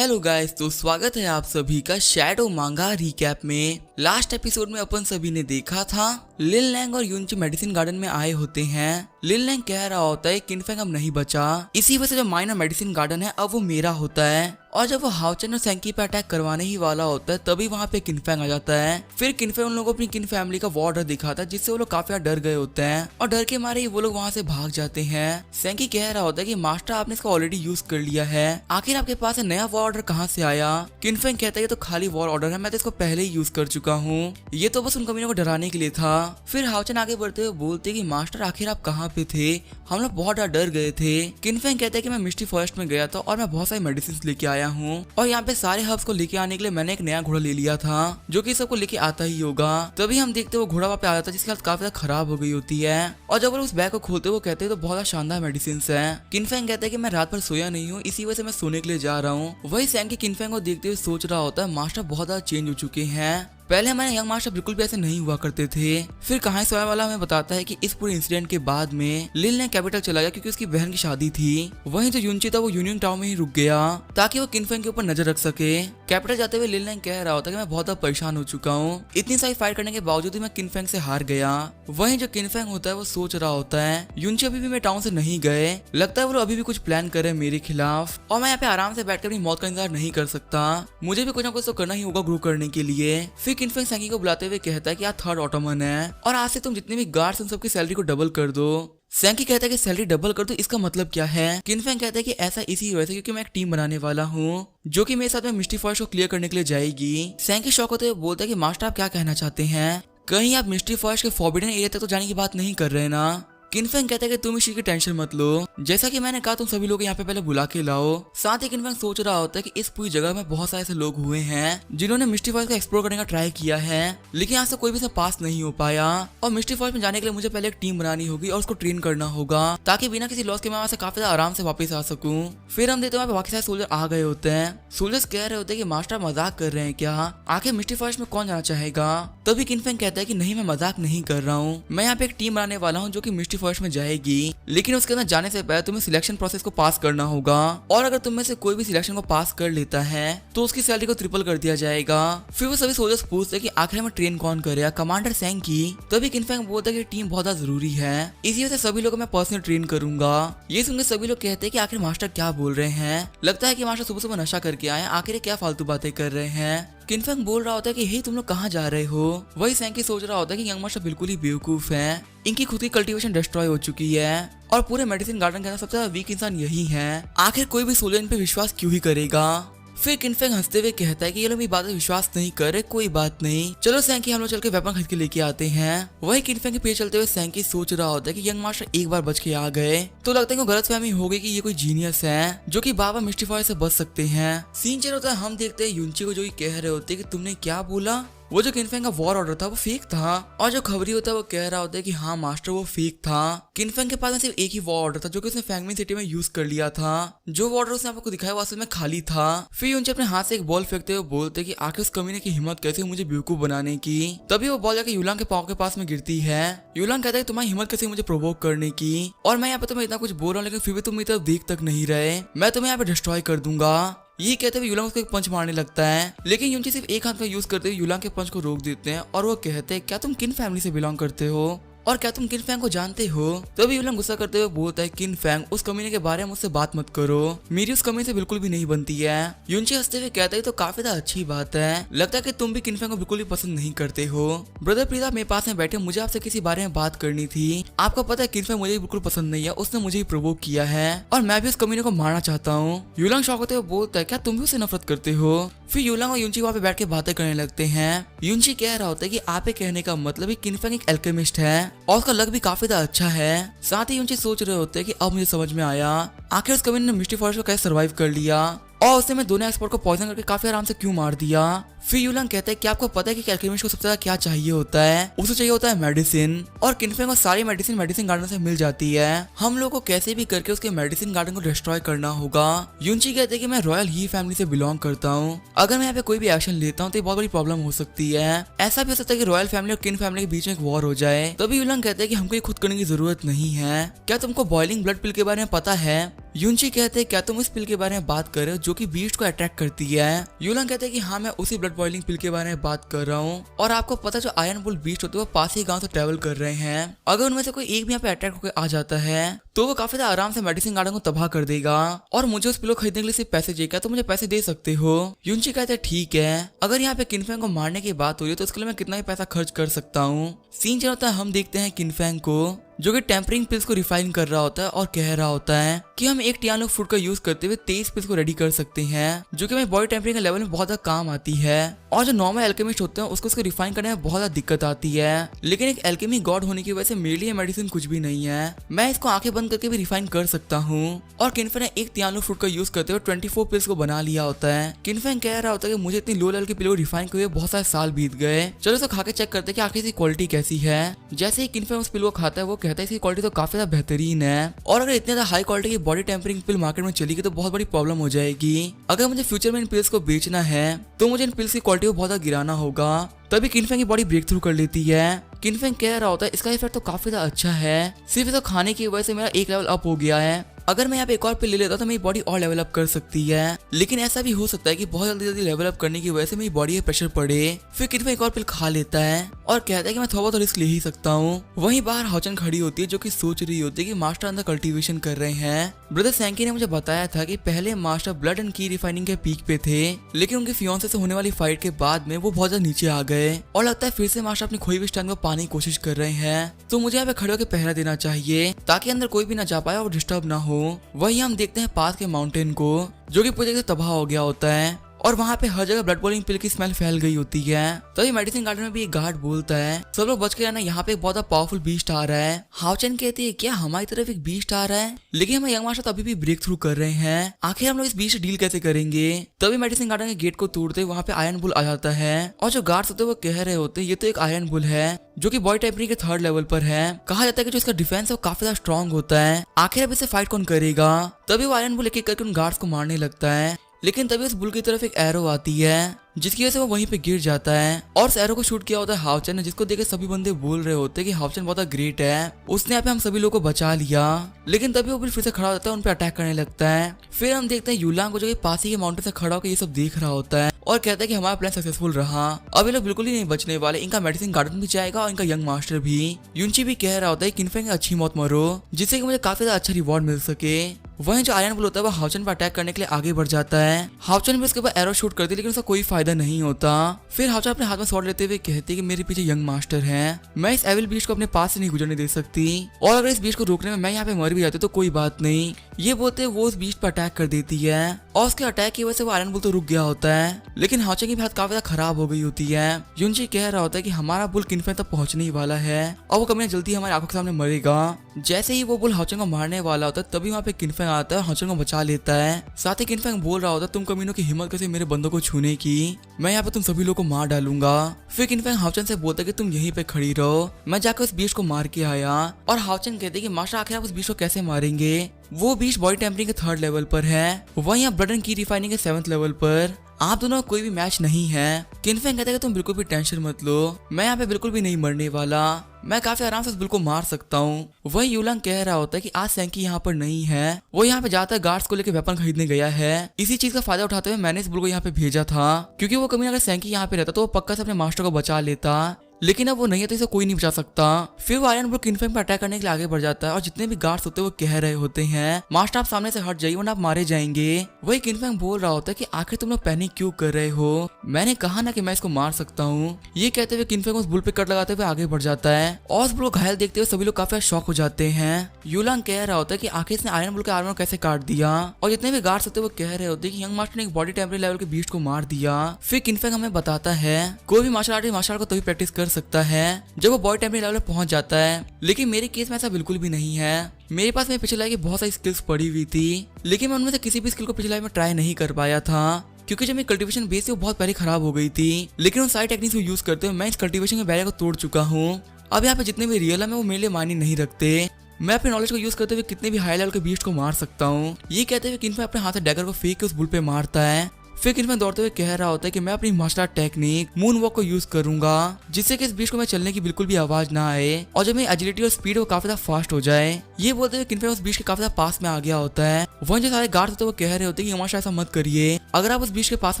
Hello guys, तो स्वागत है आप सभी का शैडो मांगा रिकैप में। लास्ट एपिसोड में अपन सभी ने देखा था लिन लैंग और युनची मेडिसिन गार्डन में आए होते हैं। लिन लैंग कह रहा होता है किनफेंग अब नहीं बचा, इसी वजह से जो माइनर मेडिसिन गार्डन है अब वो मेरा होता है। और जब वो हाओचन और सेंकी पे अटैक करवाने ही वाला होता है तभी वहाँ पे किनफेंग आ जाता है। फिर किनफेंग उन लोगों को अपनी किन फैमिली का वॉर डर दिखाता है, जिससे वो लोग काफी डर गए होते हैं और डर के मारे ही वो लोग वहाँ से भाग जाते हैं। सेंकी कह रहा होता है कि मास्टर आपने इसको ऑलरेडी यूज कर लिया है, आखिर आपके पास नया वॉर ऑर्डर कहाँ से आया। किनफेंग कहता है ये तो खाली वॉर ऑर्डर है, मैं तो इसको पहले ही यूज कर चुका हूँ, ये तो बस उन कमीनों को डराने के लिए था। फिर हाओचन आगे बढ़ते हुए बोलते कि मास्टर आखिर आप कहाँ पे थे, हम लोग बहुत डर गए थे। किनफेंग कहता है कि मैं मिस्टी फॉरेस्ट में गया था और मैं बहुत सारी मेडिसिन लेके आया हूँ और यहाँ पे सारे हर्ब्स को लेके आने के लिए मैंने एक नया घोड़ा ले लिया था जो कि सबको लेके आता ही होगा। तभी हम देखते वो घोड़ा वहाँ पे आ जाता है जिसकी हालत काफी ज्यादा खराब हो गई होती है। और जब वो उस बैग को खोलते वो कहते हैं तो बहुत शानदार मेडिसिन है। किनफेंग कहता है कि मैं रात भर सोया नहीं हूँ, इसी वजह से मैं सोने के लिए जा रहा हूँ। वही सैंकी किनफेंग को देखते हुए सोच रहा होता है मास्टर बहुत ज्यादा चेंज हो चुके हैं, पहले हमारे यंग मास्टर बिल्कुल भी ऐसे नहीं हुआ करते थे। फिर कहानी सुनाने वाला हमें बताता है कि इस पूरे इंसिडेंट के बाद में लिन ने कैपिटल चला गया क्योंकि उसकी बहन की शादी थी। वहीं जो युनची था वो यूनियन टाउन में ही रुक गया ताकि वो किनफेंग के ऊपर नजर रख सके। कैपिटल जाते हुए लिन कह रहा होता है कि मैं बहुत ज्यादा परेशान हो चुका हूँ, इतनी सारी फाइट करने के बावजूद भी मैं किनफेंग से हार गया। वहीं जो किनफेंग होता है वो सोच रहा होता है युनची अभी भी मैं टाउन से नहीं गए, लगता है वो अभी भी कुछ प्लान करे मेरे खिलाफ और मैं यहाँ पे आराम से बैठकर अपनी मौत का इंतजार नहीं कर सकता, मुझे भी कुछ ना कुछ तो करना ही होगा ग्रो करने के लिए। फिर किनफेंग सैंकी को बुलाते हुए कहता है कि आप थर्ड ऑटोमन है और आज से तुम जितने भी गार्ड्स उन सबकी सैलरी को डबल कर दो। सैंकी कहता है कि सैलरी डबल कर दो, इसका मतलब क्या है। किनफेंग कहता है कि ऐसा इसी वजह से क्योंकि मैं एक टीम बनाने वाला हूँ जो कि मेरे साथ में मिस्टी फॉरेस्ट को क्लियर करने के लिए जाएगी। सैंकी शॉक होते हुए बोलता है कि मास्टर आप क्या कहना चाहते हैं, कहीं आप मिस्टी फॉरेस्ट के फॉरबिडन एरिया तक तो जाने की बात नहीं कर रहे ना। किनफेंग कहता है कि तुम इस चीज की टेंशन मत लो, जैसा कि मैंने कहा तुम सभी लोग यहाँ पे पहले बुला के लाओ। साथ ही किनफेंग सोच रहा होता है कि इस पूरी जगह में बहुत सारे ऐसे लोग हुए हैं जिन्होंने मिस्टी फॉरेस्ट को एक्सप्लोर करने का ट्राई किया है, लेकिन यहाँ से कोई भी से पास नहीं हो पाया और मिस्टी फॉरेस्ट में जाने के लिए मुझे पहले एक टीम बनानी होगी और उसको ट्रेन करना होगा ताकि बिना किसी लॉस के मैं वहाँ से काफी आराम से वापस आ सकूं। फिर हम देखते हैं बाकी सारे सोल्जर आ गए होते हैं। सोल्जर्स कह रहे होते हैं कि मास्टर मजाक कर रहे हैं क्या, आखिर मिस्टी फॉरेस्ट में कौन जाना चाहेगा। तभी किनफेंग कहता है कि नहीं मैं मजाक नहीं कर रहा हूँ, मैं यहाँ पे एक टीम बनाने वाला हूँ जो कि मिस्टी फॉरेस्ट में जाएगी, लेकिन उसके अंदर जाने से पहले तुम्हें सिलेक्शन प्रोसेस को पास करना होगा और अगर तुम में से कोई भी सिलेक्शन को पास कर लेता है तो उसकी सैलरी को ट्रिपल कर दिया जाएगा। फिर वो सभी सोल्जर्स पूछते हैं कि आखिर में ट्रेन कौन करेगा, कमांडर सैंकी। तभी किनफेंग बोलता है कि टीम बहुत जरूरी है, इसी वजह से सभी लोगों को मैं पर्सनल ट्रेन करूंगा। ये सुनकर सभी लोग कहते हैं कि आखिर मास्टर क्या बोल रहे हैं, लगता है कि मास्टर सुबह सुबह नशा करके आए, आखिर क्या फालतू बातें कर रहे हैं। किनफेंग बोल रहा होता है कि हे तुम लोग कहाँ जा रहे हो। वही सैंकी सोच रहा होता है कि यंग मास्टर बिल्कुल ही बेवकूफ है, इनकी खुद की कल्टीवेशन डिस्ट्रॉय हो चुकी है और पूरे मेडिसिन गार्डन के अंदर सबसे ज्यादा वीक इंसान यही है, आखिर कोई भी सोल्जर इन पे विश्वास क्यों ही करेगा। फिर किनफेंग हंसते हुए कहता है कि ये लोग मेरी बात पे विश्वास नहीं कर रहे, कोई बात नहीं, चलो सैंकी हम लोग चल के वेपन खरीद के लेके आते हैं। वही किनफेंग के पीछे चलते हुए सैंकी सोच रहा होता है कि यंग मास्टर एक बार बच के आ गए तो लगता है कि गलतफहमी हो गई कि ये कोई जीनियस है जो कि बाबा मिस्टी फॉरेस्ट से बच सकते हैं। सीन चेंज होता है, हम देखते हैं युनची को जो ये कह रहे होते हैं कि तुमने क्या बोला, वो जो किनफेंग का वॉर ऑर्डर था वो फेक था और जो खबरी होता है वो कह रहा होता है कि हाँ मास्टर वो फेक था। किनफेंग के पास में सिर्फ एक ही वॉर ऑर्डर था जो कि उसने फैंगमिन सिटी में यूज कर लिया था, जो वॉर ऑर्डर उसने आपको दिखाया वो असल में खाली था। फिर उनसे अपने हाथ से एक बॉल फेंकते हुए बोलते कि आखिर उस कमीने की हिम्मत कैसे मुझे बेवकूफ बनाने की। तभी वो बॉल जाके यूलांग के पाँव के पास में गिरती है। यूलांग कहता है तुम्हारी हिम्मत कैसे मुझे प्रोवोक करने की, और मैं यहाँ पे तुम्हें इतना कुछ बोल रहा हूँ लेकिन फिर भी तुम मेरी तरफ देख तक नहीं रहे, मैं तुम्हें यहाँ पे डिस्ट्रॉय कर दूंगा। ये कहते हुए यूलांग उसको एक पंच मारने लगता है, लेकिन युनची सिर्फ एक हाथ का यूज करते हुए यूलांग के पंच को रोक देते हैं और वो कहते हैं क्या तुम किन फैमिली से बिलोंग करते हो और क्या तुम किनफेंग को जानते हो। तो अभी यूलांग गुस्सा करते हुए बोलता है किनफेंग उस कमीने के बारे में मुझसे बात मत करो, मेरी उस कमीने से बिल्कुल भी नहीं बनती है। युनची हंसते हुए कहता है तो काफी ज्यादा अच्छी बात है, लगता है कि तुम भी किनफेंग को बिल्कुल भी पसंद नहीं करते हो। ब्रदर प्लीज आप मेरे पास में बैठे, मुझे आपसे किसी बारे में बात करनी थी। आपको पता है किनफेंग मुझे बिल्कुल पसंद नहीं है, उसने मुझे प्रोवोक किया है और मैं भी उस कमीने को मारना चाहता हूँ। यूलांग शॉक होते हुए बोलता है क्या तुम भी उससे नफरत करते हो। फिर यूलांग और युनची वहाँ पे बैठ के बातें करने लगते हैं। युनची कह रहा होता है कि आप कहने का मतलब ही किनफेंग एक एल्केमिस्ट है और उसका लक भी काफी ज्यादा अच्छा है। साथ ही युनची सोच रहे होते हैं कि अब मुझे समझ में आया आखिर उस कमीने ने मिस्टी फॉरेस्ट को कैसे सर्वाइव कर लिया और उसने मैं दोनों एक्सपर्ट को पॉइजन करके काफी आराम से क्यों मार दिया। फिर यूलांग कहता है कि आपको पता है कि एल्केमिस्ट को सबसे ज्यादा क्या चाहिए होता है, उसे चाहिए होता है मेडिसिन, और किनफेंग को सारी मेडिसिन गार्डन से मिल जाती है। हम लोग को कैसे भी करके उसके मेडिसिन गार्डन को डिस्ट्रॉय करना होगा। युनची कहते हैं कि मैं रॉयल ही फैमिली से बिलोंग करता हूँ, अगर मैं यहाँ पे कोई भी एक्शन लेता हूँ तो बहुत बड़ी प्रॉब्लम हो सकती है, ऐसा भी हो सकता है कि रॉयल फैमिली और किन फैमिली के बीच में एक वॉर हो जाए। तभी यूलांग कहते हैं कि हमको ये खुद करने की जरूरत नहीं है, क्या तुमको बॉइलिंग ब्लड पिल के बारे में पता है। युनची कहते हैं क्या तुम इस पिल के बारे में बात कर रहे हो जो कि बीस्ट को अट्रैक्ट करती है। यूलांग कहते हैं कि हाँ मैं उसी ब्लड बॉइलिंग पिल के बारे में बात कर रहा हूँ। और आपको पता जो आयरन बुल बीस्ट होते हैं वो पास ही गांव से ट्रेवल कर रहे हैं। अगर उनमें से कोई एक भी यहाँ पे अटैक होकर आ जाता है तो वो काफी ज्यादा आराम से मेडिसिन गार्डन को तबाह कर देगा। और मुझे उस पिलो खरीदने के लिए सिर्फ पैसे चाहिए, तो मुझे पैसे दे सकते हो। युनची कहते हैं ठीक है, अगर यहाँ पे किनफेंग को मारने की बात हो रही है तो उसके लिए मैं कितना ही पैसा खर्च कर सकता हूँ। सीन चलता है, हम देखते हैं किनफेंग को जो कि टेम्परिंग पिल्स को रिफाइन कर रहा होता है और कह रहा होता है कि हम एक टियानो फ्रूट का यूज करते हुए 23 पिल्स को रेडी कर सकते हैं जो कि हमारी बॉडी टेम्परिंग के लेवल में बहुत ज्यादा काम आती है। और जो नॉर्मल एल्केमिस्ट होते हैं उसको रिफाइन करने में बहुत ज्यादा दिक्कत आती है, लेकिन एक एल्केमी गॉड होने की वजह से मेरे लिए मेडिसिन कुछ भी नहीं है, मैं इसको आंखें बंद करके भी रिफाइन कर सकता हूँ। और किनफेंग ने एक टियानो फ्रूट का यूज करते हुए 24 पिल्स को बना लिया होता है। किनफेंग कह रहा होता है कि मुझे इतनी लो लेवल की पिल को रिफाइन किए बहुत सारे साल बीत गए, चलो इसको खा के चेक करते हैं कि आखिर इसकी क्वालिटी कैसी है। जैसे ही किनफेंग उस पिल को खाता है वो कहता है इसकी क्वालिटी तो काफी ज्यादा बेहतरीन है, और अगर इतने ज्यादा हाई क्वालिटी की बॉडी टेम्परिंग पिल मार्केट में चलेगी तो बहुत बड़ी प्रॉब्लम हो जाएगी। अगर मुझे फ्यूचर में इन पिल्स को बेचना है तो मुझे इन पिल्स की क्वालिटी को बहुत ज्यादा गिराना होगा। तभी किनफेंग की बॉडी ब्रेक थ्रू कर लेती है। किनफेंग कह रहा होता है इसका इफेक्ट तो काफी ज्यादा अच्छा है, सिर्फ इसको खाने की वजह से मेरा एक लेवल अप हो गया है। अगर मैं यहाँ पे एक और पिल ले लेता तो मेरी बॉडी और लेवल अप कर सकती है, लेकिन ऐसा भी हो सकता है कि बहुत जल्दी लेवल अप करने की वजह से मेरी बॉडी पे प्रेशर पड़े। फिर किनफेंग एक और पिल खा लेता है और कहता है कि मैं थोड़ा बहुत रिस्क ले ही सकता हूँ। वहीं बाहर हाओचन खड़ी होती है जो कि सोच रही होती है कि मास्टर अंदर कल्टीवेशन कर रहे हैं। ब्रदर सैंकी ने मुझे बताया था कि पहले मास्टर ब्लड एंड की रिफाइनिंग के पीक पे थे, लेकिन उनके फियांसे से होने वाली फाइट के बाद में वो बहुत ज्यादा नीचे आ गए और लगता है फिर से मास्टर अपनी खोई हुई स्टैंड को पाने की कोशिश कर रहे हैं। तो मुझे यहाँ पे खड़े होकर पहरा देना चाहिए ताकि अंदर कोई भी ना जा पाए और डिस्टर्ब ना हो। वही हम देखते हैं पास के माउंटेन को जो कि पूरी तरह से तबाह हो गया होता है और वहाँ पे हर जगह ब्लड बॉइलिंग पिल की स्मेल फैल गई होती है। तभी मेडिसिन गार्डन में भी एक गार्ड बोलता है सब लोग बच के रहना, यहाँ पे एक बहुत पावरफुल बीस्ट आ रहा है। हाओचन कहती है क्या हमारी तरफ एक बीस्ट आ रहा है, लेकिन हम यंग मास्टर अभी भी ब्रेक थ्रू कर रहे हैं, आखिर हम लोग इस बीस्ट से डील कैसे करेंगे। तभी मेडिसिन गार्डन के गेट को तोड़ते वहाँ पे आयरन बुल आ जाता है और जो गार्ड्स होते हैं वो कह रहे होते ये तो एक आयरन बुल है जो कि बॉडी टेम्परिंग के 3rd लेवल पर है। कहा जाता है कि जो इसका डिफेंस है वो काफी ज्यादा स्ट्रॉन्ग होता है, आखिर अब इसे फाइट कौन करेगा। तभी वो आयरन बुल एक एक करके उन गार्ड्स को मारने लगता है, लेकिन तभी उस बुल की तरफ एक एरो आती है जिसकी वजह से वो वहीं पे गिर जाता है और उस एरो को शूट किया होता है हाओचन ने, जिसको देख सब बंदे बोल रहे होते हैं कि हाओचन बहुत ग्रेट है, उसने यहाँ पे हम सभी लोगों को बचा लिया। लेकिन तभी वो बुल फिर से खड़ा होता है, उन पे अटैक करने लगता है। फिर हम देखते हैं यूलांग को जो कि पास ही के माउंटेन से खड़ा होकर ये सब देख रहा होता है और कहता है कि हमारा प्लान सक्सेसफुल रहा, अब ये लोग बिल्कुल ही नहीं बचने वाले, इनका मेडिसिन गार्डन भी जाएगा और इनका यंग मास्टर भी। युनची भी कह रहा होता है किनफेंग अच्छी मौत मरो जिससे कि मुझे काफी ज्यादा अच्छा रिवॉर्ड मिल सके। वहीं जो आयरन बुल होता है वो हाओचन पर अटैक करने के लिए आगे बढ़ जाता है। हाओचन भी उसके ऊपर एरो शूट करती है लेकिन उसका कोई फायदा नहीं होता। फिर हाओचन अपने हाथ में स्वॉर्ड लेते हुए कहती है कि मेरे पीछे यंग मास्टर है, मैं इस एविल बीस्ट को अपने पास से नहीं गुजरने दे सकती, और अगर इस बीस्ट को रोकने में मैं यहाँ पे मर भी जाती तो कोई बात नहीं। ये बोलते वो उस बीस्ट पर अटैक कर देती है और उसके अटैक की वजह से वो आयरन बुल तो रुक गया होता है, लेकिन हाओचन की हालत काफी ज्यादा खराब हो गई होती है। युनची कह रहा होता है कि हमारा बुल किनफेंग तक पहुंचने ही वाला है और वो कभी जल्दी हमारी आंखों के सामने मरेगा। जैसे ही वो बुल हाओचन को मारने वाला होता है तभी वहाँ पे किनफेंग आता है और हाओचन को बचा लेता है। साथ ही किनफेंग बोल रहा होता है तुम कमीनों की हिम्मत कैसे मेरे बंदों को छूने की, मैं यहाँ पे तुम सभी लोगों को मार डालूंगा। फिर किनफेंग हाओचन से बोलता है कि तुम यहीं पे खड़ी रहो, मैं जाकर उस बीस्ट को मार के आया। और हाओचन कहते हैं कि मास्टर आखिर आप उस बीस्ट को कैसे मारेंगे, वो बीस्ट बॉडी टेम्परिंग के 3rd लेवल पर है, वहीं आप ब्लड एंड की रिफाइनिंग के 7th लेवल पर, आप दोनों कोई भी मैच नहीं है। किनफेंग कहता है कि तुम बिल्कुल भी टेंशन मत लो, मैं यहाँ पे बिल्कुल भी नहीं मरने वाला, मैं काफी आराम से उस बुल को मार सकता हूँ। वही यूलांग कह रहा होता है कि आज सैंकी यहाँ पर नहीं है, वो यहाँ पे जाता है गार्ड्स को लेकर वेपन खरीदने गया है। इसी चीज का फायदा उठाते हुए मैंने इस बुल को यहाँ पे भेजा था, क्योंकि वो कभी अगर सैंकी यहाँ पे रहता तो वो पक्का से अपने मास्टर को बचा लेता, लेकिन अब वो नहीं है तो इसे कोई नहीं बचा सकता। फिर वो आयरन बुल किनफेंग पर अटैक करने के लिए आगे बढ़ जाता है और जितने भी गार्ड्स होते हैं वो कह रहे होते हैं मास्टर आप सामने से हट जाइए वरना आप मारे जाएंगे। वही किनफेंग बोल रहा होता है कि आखिर तुम लोग पैनिक क्यों कर रहे हो, मैंने कहा ना कि मैं इसको मार सकता हूँ। ये कहते हुए किनफेंग उस बुल पे कट लगाते हुए आगे बढ़ जाता है और उस बुल को घायल देखते हुए सभी लोग काफी शॉक हो जाते हैं। यूलांग कह रहा होता है कि आखिर इसने आयरन बुल के आर्मर कैसे काट दिया, और जितने भी गार्ड्स होते हैं वो कह रहे होते हैं कि यंग मास्टर ने एक बॉडी टेम्परेचर लेवल के बीस्ट को मार दिया। फिर किनफेंग हमें बताता है कोई भी मार्शल आर्ट को तभी प्रैक्टिस कर सकता है जब वो बॉडी टेम्परेचर लेवल पर पहुंच जाता है, लेकिन मेरे केस में ऐसा बिल्कुल भी नहीं है। मेरे पास मेरे पिछले लाइफ की बहुत सारी स्किल्स पड़ी हुई थी, लेकिन मैं उनमें से किसी भी स्किल को पिछले लाइफ में ट्राई नहीं कर पाया था, क्योंकि जब मेरी कल्टीवेशन बेस थी वो बहुत पहले खराब हो गई थी। लेकिन उन सारी टेक्निक्स को यूज करते हुए मैं इस कल्टीवेशन के बैरियर को तोड़ चुका हूँ। अब यहाँ पे जितने भी रियल है वो मेरे लिए मायने नहीं रखते, मैं अपने नॉलेज को यूज करते हुए कितने भी हाई लेवल के बीस्ट को मार सकता हूँ। ये कहते हुए किनफेंग अपने हाथ से डैगर को फेंक के उस बुल पे मारता है। फिर किनफैंग दौड़ते हुए कह रहा होता है कि मैं अपनी martial art technique moon walk को यूज करूंगा, जिससे कि इस बीच को मैं चलने की बिल्कुल भी आवाज ना आए और जब मेरी एजिलिटी और स्पीड वो काफी ज्यादा फास्ट हो जाए। ये बोलते हुए किनफैंग उस बीच के काफी ज्यादा पास में आ गया होता है। वहीं जो सारे गार्ड होते हैं वो कह रहे होते हैं कि हमाशा ऐसा मत करिए, अगर आप उस बीच के पास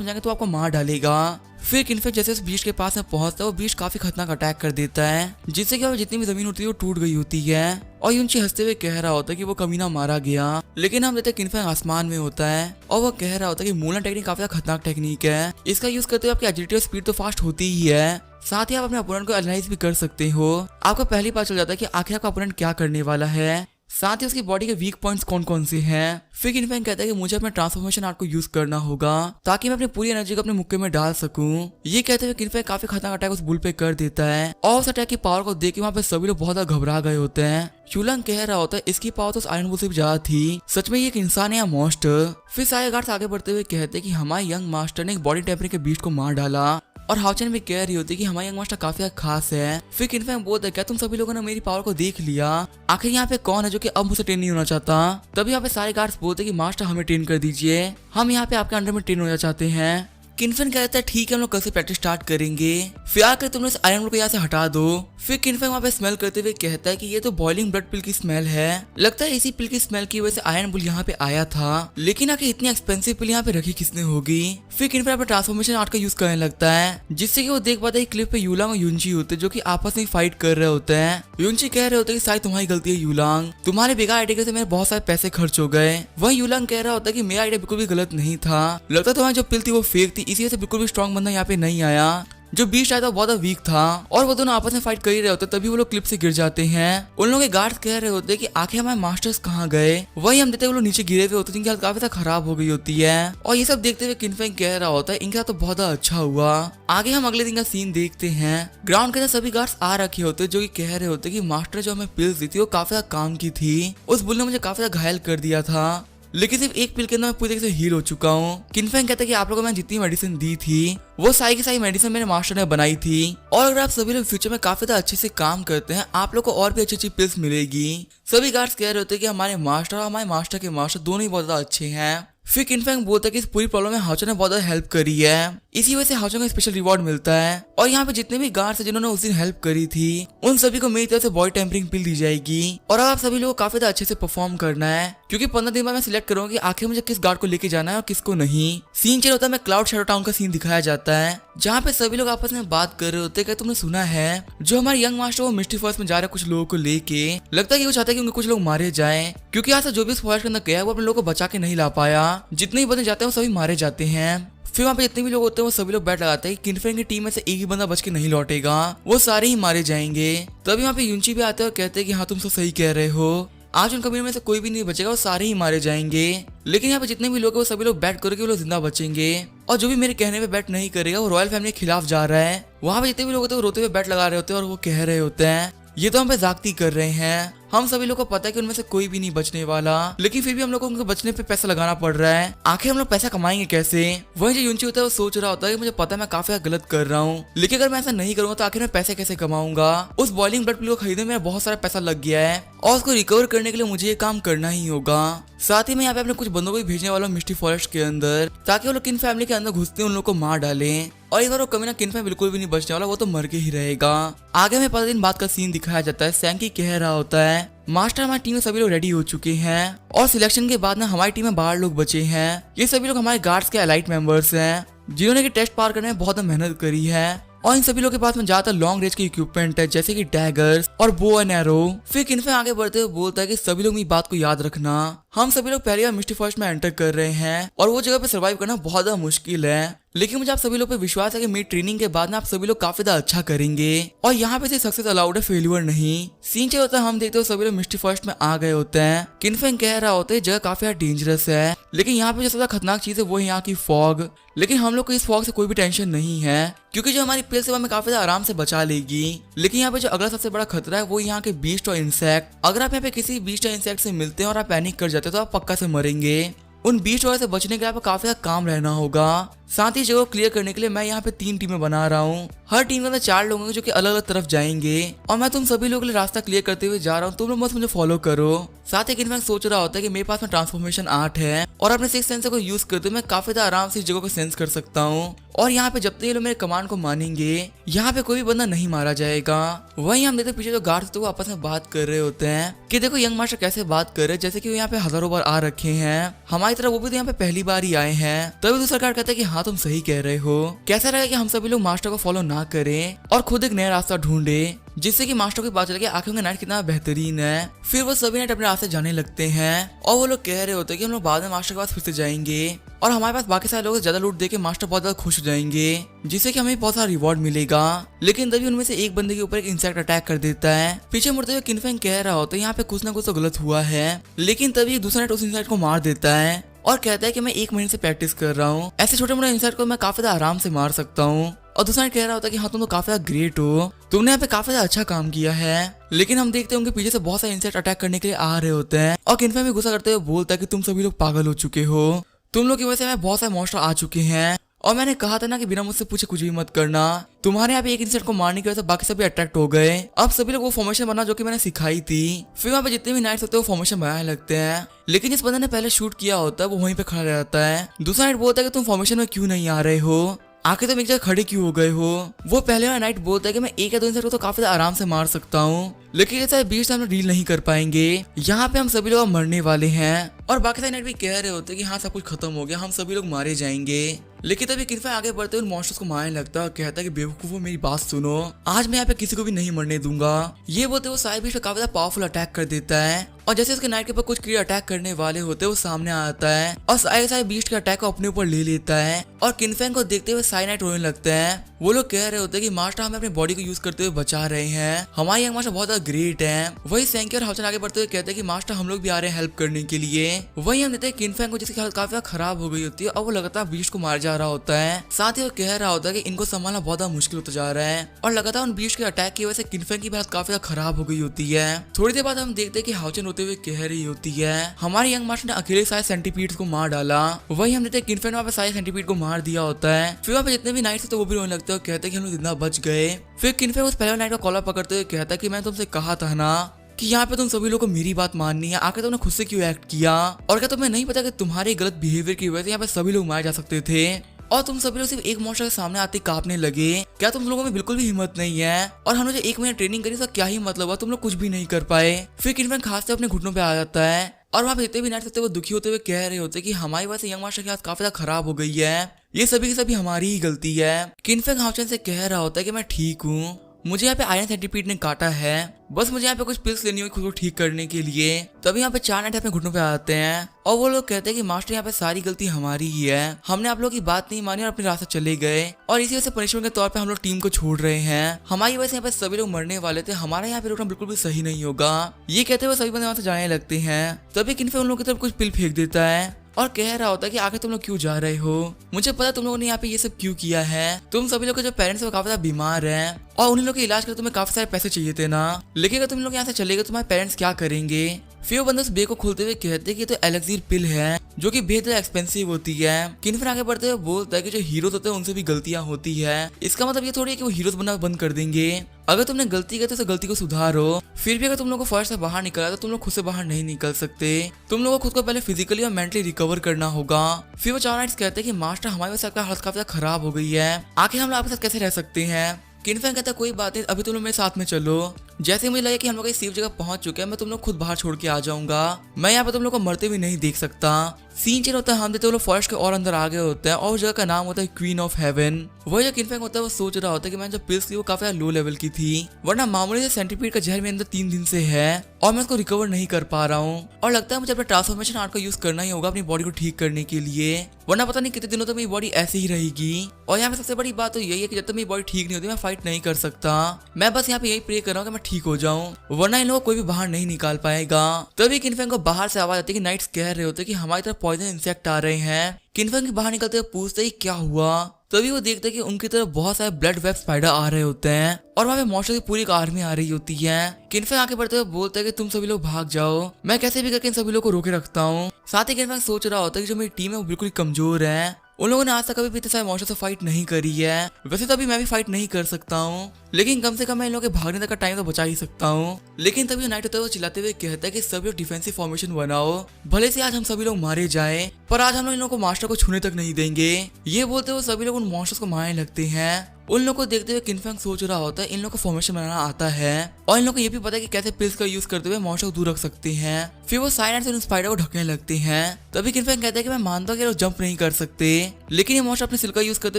में जाएंगे तो आपको मार डालेगा। फिर किनफैंग जैसे उस बीच के पास में पहुंचता है वो बीच काफी खतरनाक अटैक कर देता है, जिससे कि जितनी भी जमीन होती है वो टूट गई होती है। और यूनची हंसते हुए कह रहा होता है कि वो कमीना मारा गया, लेकिन हम देखते हैं किनफैंग आसमान में होता है और वो कह रहा होता है कि मूलन टेक्निक काफी खतरनाक टेक्निक है, इसका यूज करते हुए आपकी एजिलिटी और स्पीड तो फास्ट होती ही है, साथ ही आप अपने अपोनेंट को एनालाइज भी कर सकते हो। आपको पहली बार चल जाता है कि आखिर आपका अपोनेंट क्या करने वाला है, साथ ही उसकी बॉडी के वीक पॉइंट्स कौन कौन से हैं। फिर किनफैंग कहता है कि मुझे अपने ट्रांसफॉर्मेशन आर्ट को यूज करना होगा ताकि मैं अपनी पूरी एनर्जी को अपने मुक्के में डाल सकूं। ये कहते हुए किनफैंग काफी खतरनाक अटैक उस बुल पे कर देता है और उस अटैक की पावर को देख के वहाँ पे सभी लोग बहुत ज्यादा घबरा गए होते हैं। यूलांग कह रहा होता है इसकी पावर तो उस आयरन बुल से भी ज्यादा थी, सच में ये एक इंसान है या मॉन्स्टर। फिर सारे गार्ड्स आगे बढ़ते हुए कहते हैं कि हमारे यंग मास्टर ने एक बॉडी टेम्परेचर के बीस्ट को मार डाला, और हाउचन भी कह रही होती है कि हमारा यंग मास्टर काफी खास है। फिर किनफैंग बोलता है क्या तुम सभी लोगों ने मेरी पावर को देख लिया, आखिर यहाँ पे कौन है जो कि अब मुझसे ट्रेन नहीं होना चाहता। तभी यहाँ पे सारे गार्ड्स बोलते हैं कि मास्टर हमें ट्रेन कर दीजिए, हम यहाँ पे आपके अंडर में ट्रेन होना चाहते हैं। किनफैंग कहता है ठीक है हम लोग कल से प्रैक्टिस स्टार्ट करेंगे, फिर आकर तुम इस आयरन को यहाँ से हटा दो। फिर किनफैंग वहाँ पे स्मेल करते हुए कहता है कि ये तो बॉइलिंग ब्लड पिल की स्मेल है, लगता है इसी पिल की स्मेल की वजह से आयरन बुल यहाँ पे आया था, लेकिन आखिर इतनी एक्सपेंसिव पिल यहाँ पे रखी किसने होगी। फिर किनफैंग अपने ट्रांसफॉर्मेशन आर्ट का यूज करने लगता है, जिससे कि वो देख पाता है क्लिप पे यूलांग और यूनची होते हैं जो कि आपस में फाइट कर रहे होते हैं। यूनची कह रहे होते हैं कि शायद तुम्हारी गलती है यूलांग, तुम्हारे बेकार आइडिया से मेरे बहुत सारे पैसे खर्च हो गए। वही यूलांग कह रहा होता है कि मेरा आइडिया बिल्कुल भी गलत नहीं था, लगता तुम्हारी जो पिल थी वो फेक थी, इसी वजह से बिल्कुल भी स्ट्रॉन्ग बंदा यहाँ पे नहीं आया, जो बीच आया था बहुत वीक था। और वो दोनों आपस में फाइट कर ही रहे होते तभी वो लोग क्लिप से गिर जाते हैं। उन लोगों के गार्ड्स कह रहे होते कि आखिर हमारे मास्टर्स कहाँ गए, वही हम देखते वो लोग नीचे गिरे हुए होते, जिनकी हालत काफी खराब हो गई होती है। और ये सब देखते हुए किनफैंग कह रहा होता है इनके साथ तो बहुत अच्छा हुआ। आगे हम अगले दिन का सीन देखते हैं, ग्राउंड के अंदर सभी गार्ड्स आ रखे होते जो कि कह रहे होते कि मास्टर जो हमें पिल्स दी थी वो काफी काम की थी, उस बुल ने मुझे काफी घायल कर दिया था, लेकिन सिर्फ एक पिल के अंदर मैं पूरी तरीके से हील हो चुका हूँ। किनफैंग कहता है कि आप लोगों को मैंने जितनी मेडिसिन दी थी वो सारी की सारी मेडिसिन मेरे मास्टर ने बनाई थी, और अगर आप सभी लोग फ्यूचर में काफी ज्यादा अच्छे से काम करते हैं आप लोग को और भी अच्छी अच्छी पिल्स मिलेगी। सभी गार्ड्स कह रहे होते हैं कि हमारे मास्टर और हमारे मास्टर के मास्टर दोनों ही बहुत ज्यादा अच्छे हैं। फिर किनफैंग बोलता है कि इस पूरी प्रॉब्लम में हाउचन ने बहुत ज्यादा हेल्प करी है, इसी वजह से हाउचन को स्पेशल रिवॉर्ड मिलता है। और यहाँ पे जितने भी गार्ड्स हैं जिन्होंने उस दिन हेल्प करी थी उन सभी को मेरी तरफ से बॉडी टेम्परिंग पिल दी जाएगी, और अब आप सभी लोगों को काफी ज्यादा अच्छे से परफॉर्म करना है, क्योंकि 15 दिन बाद मैं सिलेक्ट करूंगा कि आखिर मुझे किस गार्ड को लेके जाना है और किसको नहीं। सीन चल होता है, मैं क्लाउड शैडो टाउन का सीन दिखाया जाता है जहाँ पे सभी लोग आपस में बात कर रहे होते हैं। तुमने सुना है जो हमारे यंग मास्टर वो मिस्टी फॉरेस्ट में जा रहे हैं कुछ लोगों को लेके, लगता है कि वो चाहते हैं कि उनके कुछ लोग मारे जाएं, क्योंकि आज जो भी इस फॉरेस्ट के अंदर गया वो अपने लोगों को बचा के नहीं ला पाया, जितने ही बंदे जाते हैं वो सभी मारे जाते हैं। फिर वहाँ पे जितने भी लोग होते हैं वो सभी लोग बैट लगाते हैं कि किनफैंग की टीम में से एक ही बंदा बच के नहीं लौटेगा, वो सारे ही मारे जाएंगे। तभी वहाँ पे यूनची भी आते हैं और कहते हैं कि हाँ तुम सब सही कह रहे हो, आज उन कबीर में से कोई भी नहीं बचेगा, वो सारे ही मारे जाएंगे। लेकिन यहाँ पे जितने भी लोग हैं वो सभी लोग बैट करके वो लोग जिंदा बचेंगे, और जो भी मेरे कहने पे बैट नहीं करेगा वो रॉयल फैमिली के खिलाफ जा रहा है। वहाँ पे जितने भी लोग होते हैं वो रोते हुए बैट लगा रहे होते हैं और वो कह रहे होते हैं ये तो हम पे जागती कर रहे हैं, हम सभी लोग को पता है कि उनमें से कोई भी नहीं बचने वाला, लेकिन फिर भी हम लोग को उनके बचने पे पैसा लगाना पड़ रहा है, आखिर हम लोग पैसा कमाएंगे कैसे। वही जो यूनची होता है वो सोच रहा होता है कि मुझे पता है मैं काफी गलत कर रहा हूँ, लेकिन अगर मैं ऐसा नहीं करूंगा तो आखिर मैं पैसे कैसे कमाऊंगा। उस बॉइलिंग ब्लड पिल को खरीदने में मेरा बहुत सारा पैसा लग गया है और उसको रिकवर करने के लिए मुझे ये काम करना ही होगा। साथ ही मैं यहाँ पे अपने कुछ बंदों को भी भेजने वाला हूँ मिस्टी फॉरेस्ट के अंदर, ताकि वो लोग किन फैमिली के अंदर घुसते हैं उन लोग को मार डालें, और इस बार वो कमीना किनफैंग बिल्कुल भी नहीं बचने वाला, वो तो मर के ही रहेगा। आगे में 15 दिन बाद का सीन दिखाया जाता है। सैंकी कह रहा होता है मास्टर हमारी टीम में सभी लोग रेडी हो चुके हैं, और सिलेक्शन के बाद ना हमारी टीम में 12 लोग बचे हैं। ये सभी लोग हमारे गार्ड्स के एलाइट मेंबर्स हैं जिन्होंने कि टेस्ट पार करने में बहुत मेहनत करी है, और इन सभी लोगों के पास में ज्यादातर लॉन्ग रेंज के इक्विपमेंट है जैसे कि डैगर्स और बो एंड एरो। फिर किनफैंग आगे बढ़ते हुए बोलता है कि सभी लोग मेरी बात को याद रखना, हम सभी लोग पहली बार मिस्टी फॉरेस्ट में एंटर कर रहे हैं और वो जगह पे सर्वाइव करना बहुत ज्यादा मुश्किल है, लेकिन मुझे आप सभी लोग पे विश्वास है कि मेरी ट्रेनिंग के बाद ना आप सभी लोग काफी ज्यादा अच्छा करेंगे, और यहाँ पे सिर्फ सक्सेस अलाउड है फेल्यूर नहीं। सीन चाहिए होता है हम देखते हो सभी लोग मिस्टी फॉरेस्ट में आ गए होते हैं। किनफैंग कह रहा होता है जगह काफी ज्यादा डेंजरस है, लेकिन यहाँ पे जो सबसे खतरनाक चीज है वो है यहाँ की फॉग, लेकिन हम लोग को इस फॉग से कोई भी टेंशन नहीं है क्योंकि जो हमारी पिल से हमें काफी ज्यादा आराम से बचा लेगी। लेकिन यहाँ पे जो अगला सबसे बड़ा खतरा है वो यहाँ के बीस्ट और इंसेक्ट। अगर आप यहाँ पे किसी बीस्ट या इंसेक्ट से मिलते हैं और आप पैनिक कर जाते हैं तो आप पक्का से मरेंगे। उन बीस्ट वगैरह से बचने के लिए आपको काफी ज्यादा काम रहना होगा। साथ ही जगह को क्लियर करने के लिए मैं यहाँ पे 3 टीमें बना रहा हूँ। हर टीम के अंदर 4 लोग होंगे जो कि अलग अलग तरफ जाएंगे और मैं तुम सभी लोगों के लिए रास्ता क्लियर करते हुए जा रहा हूँ। तुम लोग बस मुझे फॉलो करो। साथ ही इनफैक्ट सोच रहा होता है कि मेरे पास में ट्रांसफॉर्मेशन आर्ट है और अपने सिक्स सेंसर को यूज करते हुए मैं काफी ज्यादा आराम से इस जगह को सेंस कर सकता हूँ। और यहाँ पे जब तक ये लोग मेरे कमांड को मानेंगे यहाँ पे कोई भी बंदा नहीं मारा जाएगा। वहीं हम देखते पीछे जो गार्ड होते हैं वो आपस में बात कर रहे होते हैं कि देखो यंग मास्टर कैसे बात कर रहे हैं जैसे कि वो यहाँ पे हजारों बार आ रखे हैं। हमारी तरह वो भी तो यहाँ पे पहली बार ही आए हैं। तभी दूसरा गार्ड कहता है कि हाँ तुम सही कह रहे हो। कैसा रहेगा कि हम सभी लोग मास्टर को फॉलो ना करें और खुद एक नया रास्ता ढूंढे जिससे कि मास्टर को पता चले कि आखिर उनका नाइट कितना बेहतरीन है। फिर वो सभी नाइट अपने रास्ते जाने लगते हैं और वो लोग कह रहे होते हैं कि हम लोग बाद में मास्टर के पास फिर से जाएंगे और हमारे पास बाकी सारे लोग ज्यादा लूट देके मास्टर बहुत ज्यादा खुश हो जाएंगे जिससे कि हमें बहुत सारा रिवॉर्ड मिलेगा। लेकिन तभी उनमें से एक बंदे के ऊपर एक इंसेक्ट अटैक कर देता है। पीछे मुड़ते हुए किनफेंग कह रहा होता है यहाँ पे कुछ ना कुछ तो गलत हुआ है। लेकिन तभी दूसरा नाइट उस इंसेक्ट को मार देता है और कहता है कि मैं 1 महीने से प्रैक्टिस कर रहा हूँ, ऐसे छोटे मोटे इंसेक्ट को मैं काफी ज्यादा आराम से मार सकता हूँ। और दूसरा कह रहा होता है कि हाँ तुम तो काफी ज्यादा ग्रेट हो, तुमने यहाँ पे काफी ज्यादा अच्छा काम किया है। लेकिन हम देखते हैं उनके पीछे से बहुत सारे इंसेक्ट अटैक करने के लिए आ रहे होते हैं और किनफेंग भी गुस्सा करते हुए बोलता है कि तुम सभी लोग पागल हो चुके हो, तुम लोग की वजह से मैं बहुत सारे मॉन्स्टर आ चुके हैं और मैंने कहा था ना कि बिना मुझसे पूछे कुछ भी मत करना। तुम्हारे यहाँ पे एक इंसेक्ट को मारने की वजह से बाकी सभी अट्रैक्ट हो गए। अब सभी लोग वो फॉर्मेशन बना जो कि मैंने सिखाई थी। फिर वहाँ पे जितने भी नाइट्स होते हैं वो फॉर्मेशन बनाने लगते हैं। लेकिन जिस बंदे ने पहले शूट किया होता है वो वहीं पे खड़ा रहता है। दूसरा नाइट बोलता है कि तुम फॉर्मेशन में क्यों नहीं आ रहे हो, आखिर तुम एक जगह खड़े क्यों हो गए हो। वो पहले वाला नाइट बोलता है कि मैं 1 या 2 इंसेक्ट को तो काफी आराम से मार सकता हूँ, लेकिन ऐसा 20 टाइम डील नहीं कर पाएंगे। यहाँ पे हम सभी लोग मरने वाले हैं और बाकी सारे नाइट भी कह रहे होते हैं कि हाँ सब कुछ खत्म हो गया, हम सभी लोग मारे जाएंगे। लेकिन तभी किनफेंग आगे बढ़ते हुए उन मॉन्स्टर्स को मारने लगता है और कहता है कि बेवकूफो मेरी बात सुनो, आज मैं यहाँ पे किसी को भी नहीं मरने दूंगा। ये बोलते वो साइड बीच पे काफी ज्यादा पावरफुल अटैक कर देता है और जैसे उसके नाइट के ऊपर कुछ क्रिएटर अटैक करने वाले होते हैं वो सामने आता है और सारे बीस्ट के अटैक को अपने ऊपर ले लेता है। और किनफेंग को देखते हुए सारे नाइट रोने लगते हैं। वो लोग कह रहे होते हैं कि मास्टर हमें अपनी बॉडी को यूज करते हुए बचा रहे हैं, हमारे यंग मास्टर बहुत ज्यादा ग्रेट है। वही सैंकी और हाउचन आगे बढ़ते हुए कहते हैं कि मास्टर हम लोग भी आ रहे हैं हेल्प करने के लिए। वही हम देते हैं किनफेंग को जिसकी हालत काफी खराब हो गई होती है और वो लगातार बीस्ट को मार जा रहा होता है। साथ ही वो कह रहा होता है कि इनको संभालना बहुत ज्यादा मुश्किल होता जा रहा है और लगातार उन बीस्ट के अटैक की वजह से किनफेंग की हालत काफी खराब हो गई होती है। थोड़ी देर बाद हम देखते हैं कि हाउचन होते हुए कह रही होती है हमारे यंग मास्टर ने अकेले सारे सेंटीपीड्स को मार डाला। वही हम देखते हैं किनफेंग वहाँ पे सारे सेंटीपीड को मार दिया होता है। फिर वहाँ पे जितने भी नाइट्स थे तो वो भी रोने लगते हैं और कहते हैं कि हम लोग जितना बच गए। फिर किनफेंग उस पहले नाइट का कॉलर पकड़ते हुए कहता है कि मैं तुमसे कहा था ना कि यहाँ पे तुम सभी लोगों को मेरी बात माननी है, आखिर तुमने खुद से क्यों एक्ट किया और क्या तुम्हें नहीं पता कि तुम्हारे गलत बिहेवियर की वजह से यहाँ पे सभी लोग मारे जा सकते थे और तुम सभी लोग सिर्फ एक मॉन्स्टर के सामने आते कांपने लगे। क्या तुम लोगों में बिल्कुल भी हिम्मत नहीं है और हमने जो 1 महीने ट्रेनिंग करी उसका क्या ही मतलब हुआ, तुम लोग कुछ भी नहीं कर पाए। फिर किनफेंग खास से अपने घुटनों पे आ जाता है और वहाँ पे जितने भी नाइट्स होते हैं वो दुखी होते हुए कह रहे होते कि हमारी वजह से यंग मास्टर की हालत काफी ज्यादा खराब हो गई है, ये सभी की सभी हमारी ही गलती है। किनफेंग हाउचन से कह रहा होता है कि मैं ठीक हूँ, मुझे यहाँ पे आयरन सेंटीपीड ने काटा है, बस मुझे यहाँ पे कुछ पिल्स लेनी होगी खुद को ठीक करने के लिए। तभी यहाँ पे 4 नाइट अपने घुटनों पे आते हैं और वो लोग कहते हैं कि मास्टर यहाँ पे सारी गलती हमारी ही है, हमने आप लोगों की बात नहीं मानी और अपने रास्ते चले गए और इसी वजह से पनिशमेंट के तौर पे हम लोग टीम को छोड़ रहे हैं। हमारी वजह से यहाँ पे सभी लोग मरने वाले थे, हमारा यहाँ पे रुकना बिल्कुल भी सही नहीं होगा। ये कहते हुए सभी बंदे वहाँ से जाने लगते हैं। तभी किनफेंग उन लोगों की तरफ कुछ पिल फेंक देता है और कह रहा होता है कि आखिर तुम लोग क्यों जा रहे हो, मुझे पता तुम लोगों ने यहाँ पे ये सब क्यों किया है। तुम सभी लोग के जो पेरेंट्स वो काफी ज्यादा बीमार हैं और उन्हीं लोग के इलाज के लिए तुम्हें काफी सारे पैसे चाहिए थे ना, लेकिन अगर तुम लोग यहाँ से चले गए तुम्हारे पेरेंट्स क्या करेंगे। फिर वो बंदे उस बैग को खोलते हुए कहते हैं कि तो एलेक्सीर पिल है जो कि बेहद एक्सपेंसिव होती है। किनफेंग आगे बढ़ते हुए बोलता है कि जो हीरोज होते हैं उनसे भी गलतियां होती है, इसका मतलब ये थोड़ी है कि वो हीरोज बनना बंद कर देंगे। अगर तुमने गलती की तो उस गलती को सुधारो। फिर भी अगर तुम लोग को फर्स्ट से बाहर निकला तो तुम लोग खुद से बाहर नहीं निकल सकते, तुम लोगों को खुद को पहले फिजिकली और मेंटली रिकवर करना होगा। फिर वो 4 नाइट्स कहते हैं कि मास्टर हमारे वजह से आपका हालत काफी खराब हो गई है, आखिर हम लोग आपके साथ कैसे रह सकते हैं। किनफेंग कहता है कोई बात नहीं, अभी तुम लोग मेरे साथ में चलो, जैसे मुझे लगे कि हम लोग इस सेफ जगह पहुंच चुके हैं मैं तुम लोग खुद बाहर छोड़ के आ जाऊंगा, मैं यहाँ पे तुम लोग को मरते भी नहीं देख सकता। सीन चेंज होता है, हम देते वो लोग फॉरेस्ट के और अंदर आ गए होते हैं और उस जगह का नाम होता है क्वीन ऑफ हेवन। वही जो किनफेंग होता है वो सोच रहा होता है कि मैंने जो पिल्स ली वो काफी लो लेवल की थी, वरना मामूली से सेंटीपीड का जहर मेरे अंदर 3 दिन से है और मैं उसको रिकवर नहीं कर पा रहा हूँ और लगता है मुझे अपने ट्रांसफॉर्मेशन आर्ट का यूज करना ही होगा अपनी बॉडी को ठीक करने के लिए, वरना पता नहीं कितने दिनों तक मेरी बॉडी ऐसे ही रहेगी। और यहाँ पे सबसे बड़ी बात तो यही है कि जब तक मेरी बॉडी ठीक नहीं होती मैं फाइट नहीं कर सकता, मैं बस यहाँ पे यही प्रे कर रहा हूँ कि मैं ठीक हो जाऊँ, वरना इन लोगों को कोई भी बाहर नहीं निकाल पाएगा। तभी किनफेंग को बाहर से आवाज आती है कि नाइट्स कह रहे होते कि हमारी तरफ पॉइजन इंसेक्ट आ रहे हैं। किनफेंग के बाहर निकलते हुए पूछते ही क्या हुआ। तभी वो देखते हैं कि उनकी तरफ बहुत सारे ब्लड वेब स्पाइडर आ रहे होते हैं और वहाँ पे मॉन्स्टर की पूरी एक आर्मी आ रही होती है। किनफेंग आगे बढ़ते हुए बोलता है कि तुम सभी लोग भाग जाओ, मैं कैसे भी करके इन सभी लोग को रोके रखता हूँ। साथ ही किनफेंग सोच रहा होता है कि जो मेरी टीम है वो बिल्कुल कमजोर है, उन लोगों ने आज तक कभी भी इतने सारे मॉन्स्टर से फाइट नहीं करी है। वैसे तो अभी मैं भी फाइट नहीं कर सकता हूँ, लेकिन कम से कम मैं इन लोगों के भागने तक का टाइम तो बचा ही सकता हूँ। लेकिन तभी नाइट होता है वो चिल्लाते हुए कहता है कि सभी लोग डिफेंसिव फॉर्मेशन बनाओ, भले से आज हम सभी लोग मारे जाए पर आज हम लोग इन लोगों को मास्टर को छूने तक नहीं देंगे। ये बोलते हुए सभी लोग उन मॉन्स्टर्स को मारने लगते हैं। उन लोगों को देखते हुए किनफैंग सोच रहा होता है इन लोगों को फॉर्मेशन बनाना आता है और इन लोगों को ये भी पता है कि कैसे पिल्स का यूज करते हुए मॉन्स्टर को दूर रख सकते हैं। फिर वो साइलेंट से उन स्पाइडर को ढकने लगते हैं। तभी किनफैंग कहता है कि मैं मानता हूँ कि लोग जंप नहीं कर सकते, लेकिन ये मॉन्स्टर अपने सिल का यूज करते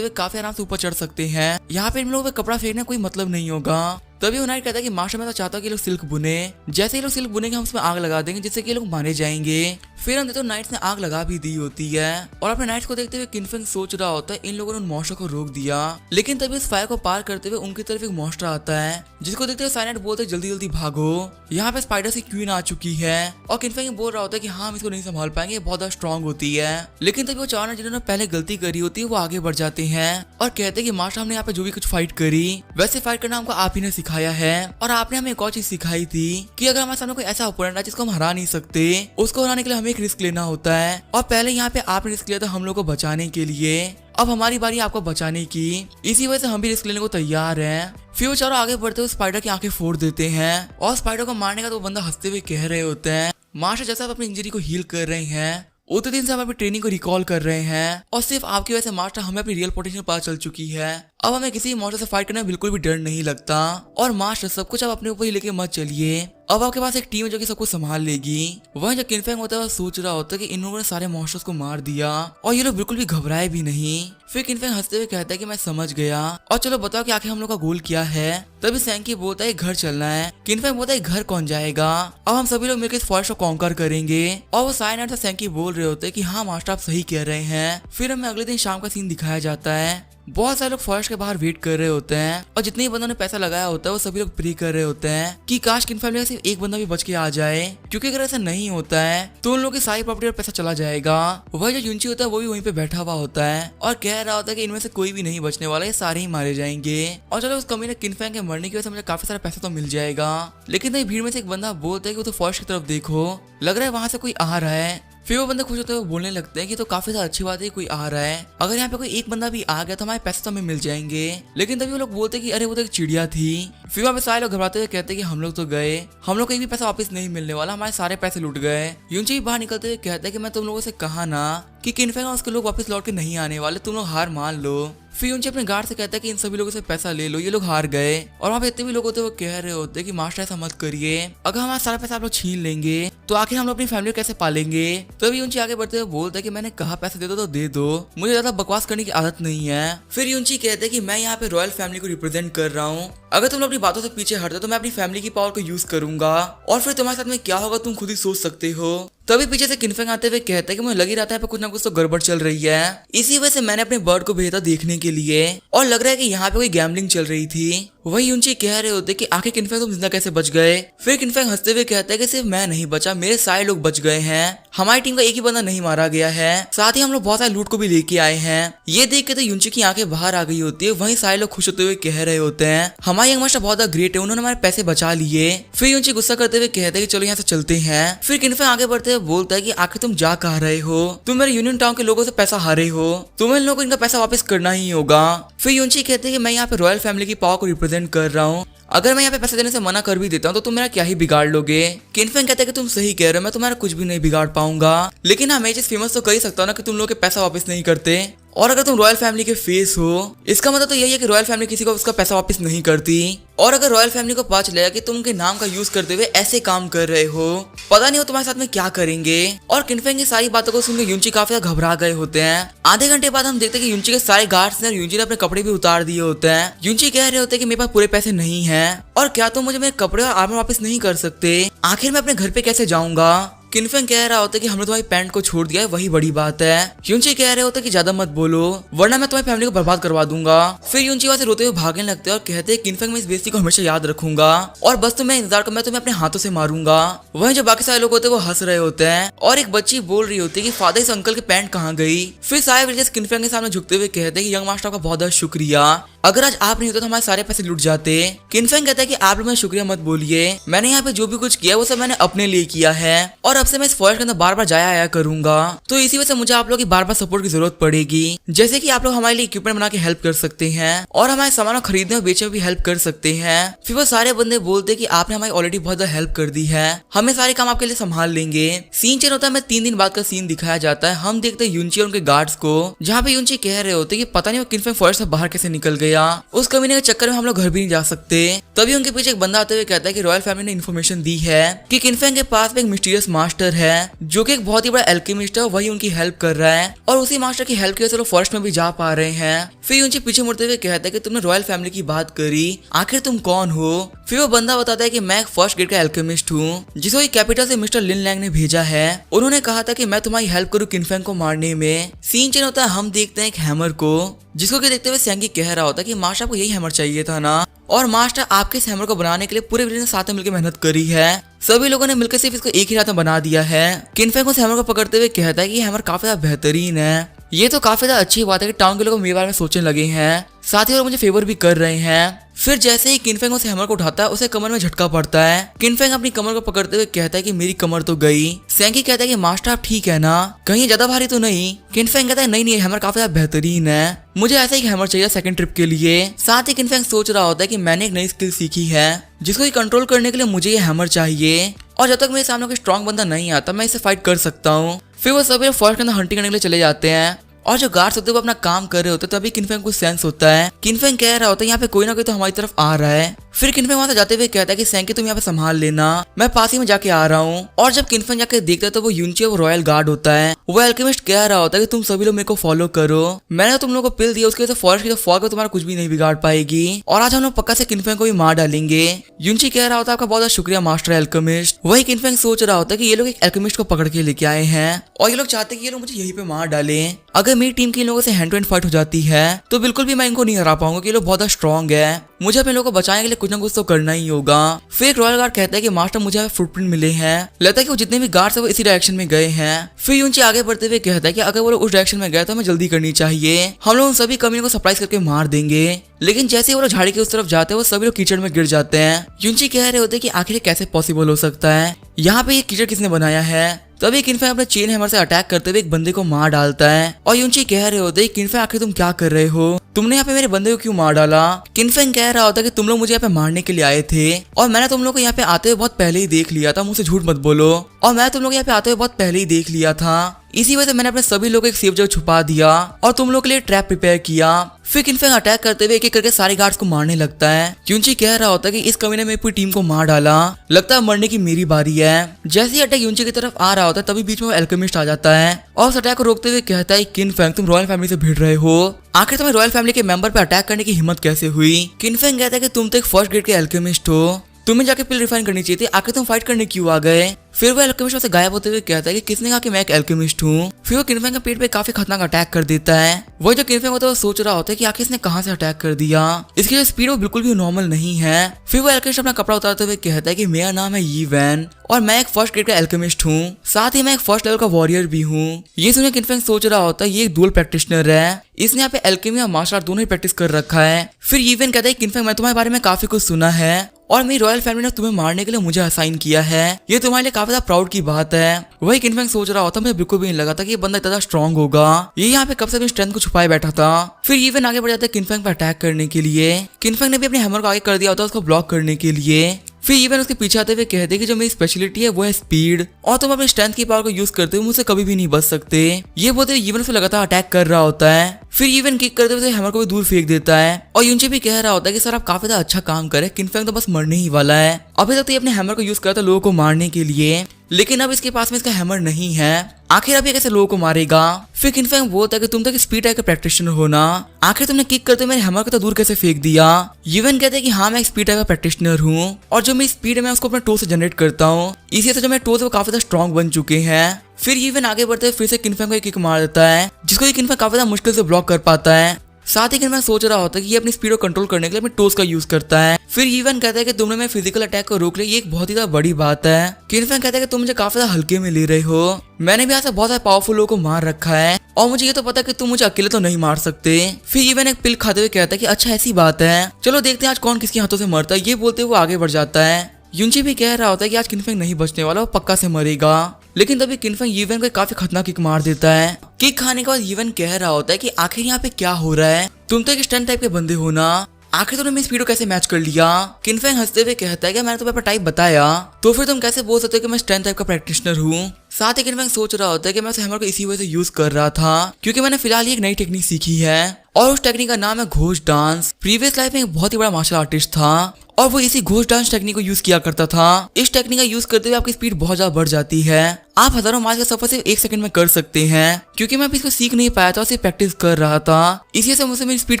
हुए काफी आराम से ऊपर चढ़ सकते हैं। यहाँ पे इन लोगों पे कपड़ा फेंकने कोई मतलब नहीं होगा। तभी वो नाइट कहता है कि मास्टर मैं तो चाहता हूँ कि लोग सिल्क बुने, जैसे ही लोग सिल्क बुनेंगे हम उसमें आग लगा देंगे जिससे कि लोग मारे जाएंगे। फिर हम तो नाइट्स ने आग लगा भी दी होती है और अपने नाइट्स को देखते हुए किनफैंग सोच रहा होता है इन लोगों ने उन मॉन्स्टर को रोक दिया। लेकिन तभी उस फायर को पार करते हुए उनकी तरफ एक मॉन्स्टर आता है जिसको देखते हुए साइलेंट बोलते जल्दी जल्दी भागो, यहाँ पे स्पाइडर की क्वीन आ चुकी है। और किनफैंग बोल रहा होता है कि हाँ हम इसको नहीं संभाल पाएंगे, बहुत ज्यादा स्ट्रॉन्ग होती है। लेकिन तभी वो चार जिन्होंने पहले गलती करी होती है वो आगे बढ़ जाते हैं और कहते हैं कि मास्टर हमने यहाँ पे जो भी कुछ फाइट करी वैसे फाइट करना हमको आप ही ने सिखाया है और आपने हमें एक और चीज सिखाई थी कि अगर हमारे सामने कोई ऐसा ओपोनेंट है जिसको हम हरा नहीं सकते, उसको हराने के लिए हमें एक रिस्क लेना होता है। और पहले यहाँ पे आपने रिस्क लिया था हम लोग को बचाने के लिए, अब हमारी बारी आपको बचाने की, इसी वजह से हम भी रिस्क लेने को तैयार हैं। फिर वो चारों आगे बढ़ते हुए स्पाइडर की आंखें फोड़ देते हैं और स्पाइडर को मारने का तो बंदा हंसते हुए कह रहे होते हैं मास्टर जैसे आप अपनी इंजरी को हील कर रहे हैं उतने दिन से हम अपनी ट्रेनिंग को रिकॉल कर रहे हैं और सिर्फ आपकी वजह से मास्टर हमें अपनी रियल पोटेंशियल पता चल चुकी है। अब हमें किसी मॉन्स्टर से फाइट करने में बिल्कुल भी डर नहीं लगता और मास्टर सब कुछ आप अपने ऊपर ही लेके मत चलिए, अब आपके पास एक टीम है जो कि सब कुछ संभाल लेगी। वहीं जो किनफैंग होता है वो सोच रहा होता है कि इन लोगों ने सारे मॉन्स्टर्स को मार दिया और ये लोग बिल्कुल भी घबराए भी नहीं। फिर किनफैंग हंसते हुए कहता है कि मैं समझ गया और चलो बताओ कि आखिर हम लोग का गोल क्या है। तभी सैंकी बोलता है घर चलना है। किनफैंग बोलता है घर कौन जाएगा, अब हम सभी लोग मिलकर इस फॉरेस्ट को कॉन्कर करेंगे। और वो साइलेंट से सैंकी बोल रहे होते हैं कि हाँ मास्टर आप सही कह रहे हैं। फिर हमें अगले दिन शाम का सीन दिखाया जाता है। बहुत सारे लोग फॉरेस्ट के बाहर वेट कर रहे होते हैं और जितने ही बंदों ने पैसा लगाया होता है वो सभी लोग प्रे कर रहे होते हैं कि काश किनफैंग में सिर्फ एक बंदा भी बच के आ जाए, क्योंकि अगर ऐसा नहीं होता है तो उन लोगों की सारी प्रॉपर्टी और पैसा चला जाएगा। वह जो यूंची होता है वो भी वहीं पे बैठा हुआ होता है और कह रहा होता है कि इनमें से कोई भी नहीं बचने वाला, ये सारे ही मारे जाएंगे। और चलो उस कमीने किनफैंग के मरने की वजह से मुझे काफी सारा पैसा तो मिल जाएगा। लेकिन भीड़ में से एक बंदा बोलता है कि वो तो फॉरेस्ट की तरफ देखो, लग रहा है वहां से कोई आ रहा है। फिर वो बंदे खुश होते हुए बोलने लगते हैं कि तो काफी ज्यादा अच्छी बात है कोई आ रहा है, अगर यहाँ पे कोई एक बंदा भी आ गया तो हमारे पैसे तो हमें मिल जाएंगे। लेकिन तभी वो लोग बोलते हैं कि अरे वो तो एक चिड़िया थी। फिर वहाँ पे सारे लोग घबराते हुए कहते हैं कि हम लोग तो गए, हम लोग को एक भी पैसा वापस नहीं मिलने वाला, हमारे सारे पैसे लूट गए। यूंची बाहर निकलते हुए कहते हैं कि मैं तुम लोगों से कहा ना कि किनफैंग और उसके लोग वापस लौट के नहीं आने वाले, तुम लोग हार मान लो। फिर यूंची अपने गार्ड से कहता है कि इन सभी लोगों से पैसा ले लो, ये लोग हार गए। और वहाँ पे इतने भी लोग होते वो कह रहे होते कि मास्टर ऐसा मत करिए, अगर हमारा सारा पैसा आप लोग छीन लेंगे तो आखिर हम लोग अपनी फैमिली को कैसे पालेंगे। तो अभी यूंची आगे बढ़ते हुए बोलता है कि मैंने कहा पैसे दे दो तो दे दो, मुझे ज्यादा बकवास करने की आदत नहीं है। फिर यूंची कहते हैं कि मैं यहाँ पे रॉयल फैमिली को रिप्रेजेंट कर रहा हूँ, अगर तुम लोग अपनी बातों से पीछे हटते तो मैं अपनी फैमिली की पावर को यूज करूंगा और फिर तुम्हारे साथ में क्या होगा तुम खुद ही सोच सकते हो। तभी पीछे से किनफैंग आते हुए कहता है कि मुझे लग ही रहा था कुछ ना कुछ तो गड़बड़ चल रही है, इसी वजह से मैंने अपने बर्ड को भेजा देखने के लिए और लग रहा है कि यहाँ पे कोई गैम्बलिंग चल रही थी। वही यूंची कह रहे होते कि आखिर किनफैंग तुम जिंदा कैसे बच गए। फिर किनफैंग हंसते हुए कहता है कि सिर्फ मैं नहीं बचा, मेरे सारे लोग बच गए हैं, हमारी टीम का एक ही बंदा नहीं मारा गया है, साथ ही हम लोग बहुत सारे लूट को भी लेके आए हैं। ये देख के तो यूंची की आंखें बाहर आ गई होती है। वहीं सारे लोग खुश होते हुए कह रहे होते हैं हमारे यंग मास्टर बहुत ग्रेट है, उन्होंने हमारे पैसे बचा लिए। फिर यूंची गुस्सा करते हुए कहते हैं कि चलो यहाँ से चलते हैं। फिर किनफैंग आगे बढ़ते हुए बोलता है कि आखिर तुम जा कह रहे हो, तुम मेरे यूनियन टाउन के लोगों से पैसा हारे हो, तुम्हें इन लोगों को इनका पैसा वापस करना ही होगा। फिर यूंची कहते हैं कि मैं यहाँ पे रॉयल फैमिली की पावर को रिप्रेजेंट कर रहा हूँ, अगर मैं यहाँ पे पैसे देने से मना कर भी देता हूँ तो तुम मेरा क्या ही बिगाड़ लोगे। किनफैंग कहते हैं कि तुम सही कह रहे हो, मैं तुम्हारा कुछ भी नहीं बिगाड़ पाऊंगा, लेकिन हाँ मैं चीज फेमस तो कर ही सकता हूँ ना कि तुम लोग के पैसा वापस नहीं करते। और अगर तुम रॉयल फैमिली के फेस हो इसका मतलब तो यही है कि रॉयल फैमिली किसी को उसका पैसा वापस नहीं करती। और अगर रॉयल फैमिली को पता चलेगा कि तुम उनके नाम का यूज करते हुए ऐसे काम कर रहे हो, पता नहीं वो तुम्हारे साथ में क्या करेंगे। और किनफैंग की सारी बातों को सुनकर यूंची काफी घबरा गए होते हैं। आधे घंटे बाद हम देखते हैं कि यूंची के सारे गार्ड्स ने यूंची ने अपने कपड़े भी उतार दिए होते हैं। यूंची कह रहे होते हैं कि मेरे पास पूरे पैसे नहीं है और क्या तुम मुझे मेरे कपड़े और आर्मर वापस नहीं कर सकते, आखिर मैं अपने घर पे कैसे जाऊंगा। किनफैंग कह रहा होता है कि हमने तुम्हारी पैंट को छोड़ दिया है, वही बड़ी बात है। यूंची कह रहे होते हैं कि ज्यादा मत बोलो वरना मैं तुम्हारी फैमिली को बर्बाद करवा दूंगा। फिर यूंची वहां से रोते हुए भागने लगते हैं और कहते हैं किनफैंग मैं इस बेइज्जती को हमेशा याद रखूंगा और बस तुम्हें इंतजार कर, मैं तुम्हें अपने हाथों से मारूंगा। वहीं जो बाकी सारे लोग होते हैं वो हंस रहे होते हैं और एक बच्ची बोल रही होती है कि फादर इस अंकल की पैंट कहाँ गई। फिर सारे विलेजर्स किनफैंग के सामने झुकते हुए कहते हैं कि यंग मास्टर का बहुत बहुत शुक्रिया, अगर आज आप नहीं होते तो हमारे सारे पैसे लुट जाते। किनफेंग कहता है कि आप लोग मेरा शुक्रिया मत बोलिए, मैंने यहाँ पे जो भी कुछ किया वो सब मैंने अपने लिए किया है और अब से मैं इस फॉरेस्ट के अंदर बार बार जाया आया करूंगा, तो इसी वजह से मुझे आप लोग की बार बार सपोर्ट की जरूरत पड़ेगी। जैसे कि आप लोग हमारे लिए इक्विपमेंट बना के हेल्प कर सकते हैं और हमारे सामान खरीदने और बेचने में भी हेल्प कर सकते हैं। फिर वो सारे बंदे बोलते कि आपने हमारी ऑलरेडी बहुत ज्यादा हेल्प कर दी है, हमें सारे काम आपके लिए संभाल लेंगे। सीन चेंज होता है, मैं 3 दिन बाद का सीन दिखाया जाता है। हम देखते हैं यूनची और उनके गार्ड्स को, जहाँ पे यूनची कह रहे होते कि पता नहीं वो किनफेंग फॉरेस्ट से बाहर कैसे निकल गया, उस कमीने के चक्कर में हम लोग घर भी नहीं जा सकते। तभी उनके पीछे एक बंदा आते हुए कहता है कि रॉयल फैमिली ने इन्फॉर्मेशन दी है कि किनफेंग के पास में एक मिस्टीरियस मास्टर है जो कि एक बहुत ही बड़ा एल्केमिस्ट है, वही उनकी हेल्प कर रहा है और उसी मास्टर की हेल्प की वजह से फॉरेस्ट में भी जा पा रहे हैं। फिर यूनची पीछे मुड़ते हुए कहता है कि तुमने रॉयल फैमिली की बात करी, आखिर तुम कौन हो? फिर वो बंदा बताता है कि मैं एक फर्स्ट ग्रेड का एल्केमिस्ट हूँ जिसको कैपिटल से मिस्टर लिन लैंग ने भेजा है। उन्होंने कहा था कि मैं तुम्हारी हेल्प करूँ किनफेंग को मारने में। सीन चेंज होता है, हम देखते हैं एक हैमर को, जिसको कि देखते हुए सैंगी कह रहा होता है कि मास्टर आपको यही हैमर चाहिए था ना, और मास्टर आपके इस हैमर को बनाने के लिए पूरे विलेज ने साथ में मिलकर मेहनत करी है, सभी लोगों ने मिलकर सिर्फ इसको एक ही रात में बना दिया है। किनफेंग उस हैमर को पकड़ते हुए कहता है कि ये हैमर काफी ज्यादा बेहतरीन है, ये तो काफी ज्यादा अच्छी बात है कि टाउन के लोग मेरे बारे में सोचने लगे हैं, साथ ही और मुझे फेवर भी कर रहे हैं। फिर जैसे ही किनफेंग उस हैमर को उठाता है उसे कमर में झटका पड़ता है। किनफेंग अपनी कमर को पकड़ते हुए कहता है कि मेरी कमर तो गई। सैंगी कहता है कि मास्टर आप ठीक है ना, कहीं ज्यादा भारी तो नहीं? किनफेंग कहता है नहीं नहीं, हैमर काफी ज्यादा बेहतरीन है, मुझे ऐसा ही हैमर चाहिए सेकंड ट्रिप के लिए। साथ ही किनफेंग सोच रहा होता है कि मैंने एक नई स्किल सीखी है जिसको कंट्रोल करने के लिए मुझे ये हैमर चाहिए और जब तक मेरे सामने कोई स्ट्रॉन्ग बंदा नहीं आता मैं इसे फाइट कर सकता हूँ। फिर वो सभी फॉरेस्ट के अंदर हंटिंग करने के लिए चले जाते हैं और जो गार्ड्स होते हैं वो अपना काम कर रहे होते हैं। तभी किनफेंग को सेंस होता है, किनफेंग कह रहा होता है यहाँ पे कोई ना कोई तो हमारी तरफ आ रहा है। फिर किनफेंग वहां से जाते हुए कहता है कि सैंकी तुम यहाँ पे संभाल लेना, मैं पास ही में जाके आ रहा हूँ। और जब किनफेंग जाके देखता है तो वो यूनची वो रॉयल गार्ड होता है। वो एल्केमिस्ट कह रहा होता है कि तुम सभी लोग मेरे को फॉलो करो, मैंने तुम लोगों को पिल दिया, उसके वजह से फॉरेस्ट की तो फॉग तुम्हारा कुछ भी नहीं बिगाड़ पाएगी और आज हम लोग पक्का से किनफेंग को भी मार डालेंगे। यूनची कह रहा होता है आपका बहुत बहुत शुक्रिया मास्टर एल्केमिस्ट। वही किनफेंग सोच रहा होता है कि ये लोग एक एल्केमिस्ट को पकड़ के लेके आए हैं और ये लोग चाहते हैं कि ये लोग मुझे यहीं पे मार डाले। अगर मेरी टीम के इन लोगों से हैंड टू हैंड फाइट हो जाती है तो बिल्कुल भी मैं इनको नहीं हरा पाऊंगा कि ये लोग बहुत स्ट्रॉन्ग है, मुझे अपने लोगों को बचाने के लिए कुछ ना कुछ तो करना ही होगा। फिर एक रॉयल गार्ड कहता है कि मास्टर मुझे फुटप्रिंट मिले हैं, लगता है कि वो जितने भी गार्ड्स है वो इसी डायरेक्शन में गए हैं। फिर यूनची आगे बढ़ते हुए कहता है कि अगर वो लोग उस डायरेक्शन में गए तो हमें जल्दी करनी चाहिए, हम लोग उन सभी कमीनों को सरप्राइज करके मार देंगे। लेकिन जैसे ही वो लोग झाड़ी के उस तरफ जाते हैं वो सभी लोग कीचड़ में गिर जाते हैं। यूनची कह रहे होते हैं कि आखिर कैसे पॉसिबल हो सकता है, यहाँ पे ये कीचड़ किसने बनाया है। तभी किनफेंग अपने चेन हैमर से अटैक करते हुए एक बंदे को मार डालता है और यूनची कह रहे होते हैं किनफेंग आखिर तुम क्या कर रहे हो, तुमने यहाँ पे मेरे बंदे को क्यों मार डाला। किनफेंग कह रहा होता है कि तुम लोग मुझे यहाँ पे मारने के लिए आए थे और मैंने तुम लोग को यहाँ पे आते हुए बहुत पहले ही देख लिया था, मुझसे झूठ मत बोलो, और मैं तुम लोग यहाँ पे आते हुए बहुत पहले ही देख लिया था, इसी वजह से मैंने अपने सभी लोग एक सेफ जगह छुपा दिया और तुम लोग के लिए ट्रैप प्रिपेयर किया। फिर किनफेंग अटैक करते हुए एक एक करके सारे गार्ड्स को मारने लगता है। यूनची कह रहा होता है कि इस कमीने में पूरी टीम को मार डाला, लगता है मरने की मेरी बारी है। जैसे ही अटैक यूनची की तरफ आ रहा होता है तभी बीच में वो एल्केमिस्ट आ जाता है और उस अटैक को रोकते हुए कहता है किनफेंग तुम रॉयल फैमिली से भिड़ रहे हो, आखिर तुम्हें रॉयल फैमिली के मेंबर पे अटैक करने की हिम्मत कैसे हुई। किनफेंग कहता है कि तुम तो एक फर्स्ट ग्रेड के एल्केमिस्ट हो, तुम्हें जाके पिल रिफाइन करनी चाहिए थी, आखिर तुम फाइट करने क्यों आ गए। फिर वो एल्केमिस्ट से गायब होते हुए कहता है कि किसने कहा कि मैं एक एल्केमिस्ट हूँ। फिर वो किनफेंग के पेट पे काफी खतरनाक अटैक कर देता है। वही जो किनफेंग होता है वो सोच रहा होता है कि आखिर इसने कहाँ से अटैक कर दिया, इसकी जो स्पीड वो बिल्कुल भी नॉर्मल नहीं है। फिर वो एल्केमिस्ट अपना कपड़ा उतारते हुए कहता है कि मेरा नाम है यी वैन और मैं एक फर्स्ट ग्रेड का एल्केमिस्ट हूँ, साथ ही मैं एक फर्स्ट लेवल का वॉरियर भी हूँ। ये सुनकर किनफेंग सोच रहा होता है ये एक डुअल प्रैक्टिशनर है, इसने यहाँ पे एल्केमी और मार्शल आर्ट दोनों ही प्रैक्टिस कर रखा है। फिर यी वैन कहता है किनफेंग मैं तुम्हारे बारे में काफी कुछ सुना है और मेरी रॉयल फैमिली ने तुम्हें मारने के लिए मुझे असाइन किया है, ये तुम्हारे लिए काफी ज्यादा प्राउड की बात है। वही किनफेंग सोच रहा होता मुझे बिल्कुल भी नहीं लगा था कि ये बंदा इतना स्ट्रॉन्ग होगा, ये यहाँ पे कब से अपनी स्ट्रेंथ को छुपाए बैठा था। फिर इवन आगे बढ़ जाता है किनफेंग पर अटैक करने के लिए। किनफेंग ने भी अपने हैमर को आगे कर दिया होता है उसको ब्लॉक करने के लिए। फिर इवन उसके पीछे आते हुए कहते हैं कि जो मेरी स्पेशलिटी है वो है स्पीड और तुम अपनी स्ट्रेंथ की पावर को यूज करते हुए मुझसे कभी भी नहीं बच सकते। ये बोलते हुए इवन उसे लगातार अटैक कर रहा होता है। फिर इवन किक करते हुए हैमर को भी दूर फेंक देता है और यूनची भी कह रहा होता है कि सर आप काफी ज्यादा अच्छा काम करे, किनफेंग तो बस मरने ही वाला है, अभी तक तो ये अपने हैमर को यूज करता लोगों को मारने के लिए, लेकिन अब इसके पास में इसका हैमर नहीं है, आखिर अब ये कैसे लोगों को मारेगा। फिर किनफेंग बोलता है कि तुम तो स्पीड टाइप का प्रैक्टिशनर हो ना, आखिर तुमने किक करते मेरे हैमर को तो दूर कैसे फेंक दिया। इवन कहते हैं कि हाँ मैं स्पीड टाइप का प्रैक्टिशनर हूँ और जो मेरी स्पीड है मैं उसको अपने टो से जनरेट करता हूँ, इसी से जो मेरे टो से वो काफी ज्यादा स्ट्रॉन्ग बन चुके हैं। फिर इवन आगे बढ़ते फिर से किनफेंग को एक किक मार देता है जिसको ये किनफेंग काफी ज्यादा मुश्किल से ब्लॉक कर पाता है। साथ ही किनफेंग सोच रहा होता है कि ये अपनी स्पीड को कंट्रोल करने के लिए अपने टोस का यूज करता है। फिर ईवन कहता है कि तुमने मेरे फिजिकल अटैक को रोक लिया, ये एक बहुत ही ज्यादा बड़ी बात है। किनफेंग कहता है कि तुम मुझे काफी ज्यादा हल्के में ले रहे हो, मैंने भी आज बहुत सारे पावरफुल लोगों को मार रखा है और मुझे ये तो पता है कि तुम मुझे अकेले तो नहीं मार सकते। फिर ईवन एक पिल खाते हुए कहता है कि अच्छा ऐसी बात है, चलो देखते हैं आज कौन किसके हाथों से मरता है। ये बोलते हुए वो आगे बढ़ जाता है। युनची भी कह रहा होता है कि आज किनफेंग नहीं बचने वाला, वो पक्का से मरेगा। लेकिन तभी किनफेंग ईवन को काफी खतरनाक किक मार देता है। किक खाने के बाद ईवन कह रहा होता है कि आखिर यहाँ पे क्या हो रहा है, तुम तो एक स्टंट टाइप के बंदे हो ना, आखिर तुमने मेरी स्पीड को कैसे मैच कर लिया। किनफेंग हंसते हुए कहता है कि मैंने तुम्हें अपना टाइप बताया, तो फिर तुम कैसे बोल सकते हो कि मैं स्ट्रेंथ टाइप का प्रैक्टिशनर हूँ। साथ ही किनफेंग सोच रहा होता है कि मैं उस हैमर को इसी वजह से यूज कर रहा था क्योंकि मैंने फिलहाल एक नई टेक्निक सीखी है और उस टेक्निक का नाम है घोष डांस। प्रीवियस लाइफ में एक बहुत ही बड़ा मार्शल आर्टिस्ट था और वो इसी घोष डांस टेक्निक को यूज किया करता था। इस टेक्निक का यूज करते हुए आपकी स्पीड बहुत ज्यादा बढ़ जाती है, आप हजारों माइल का सफर सिर्फ 1 सेकंड में कर सकते हैं। क्योंकि मैं अभी इसको सीख नहीं पाया था, सिर्फ प्रैक्टिस कर रहा था, इसी वजह से मुझसे मेरी स्पीड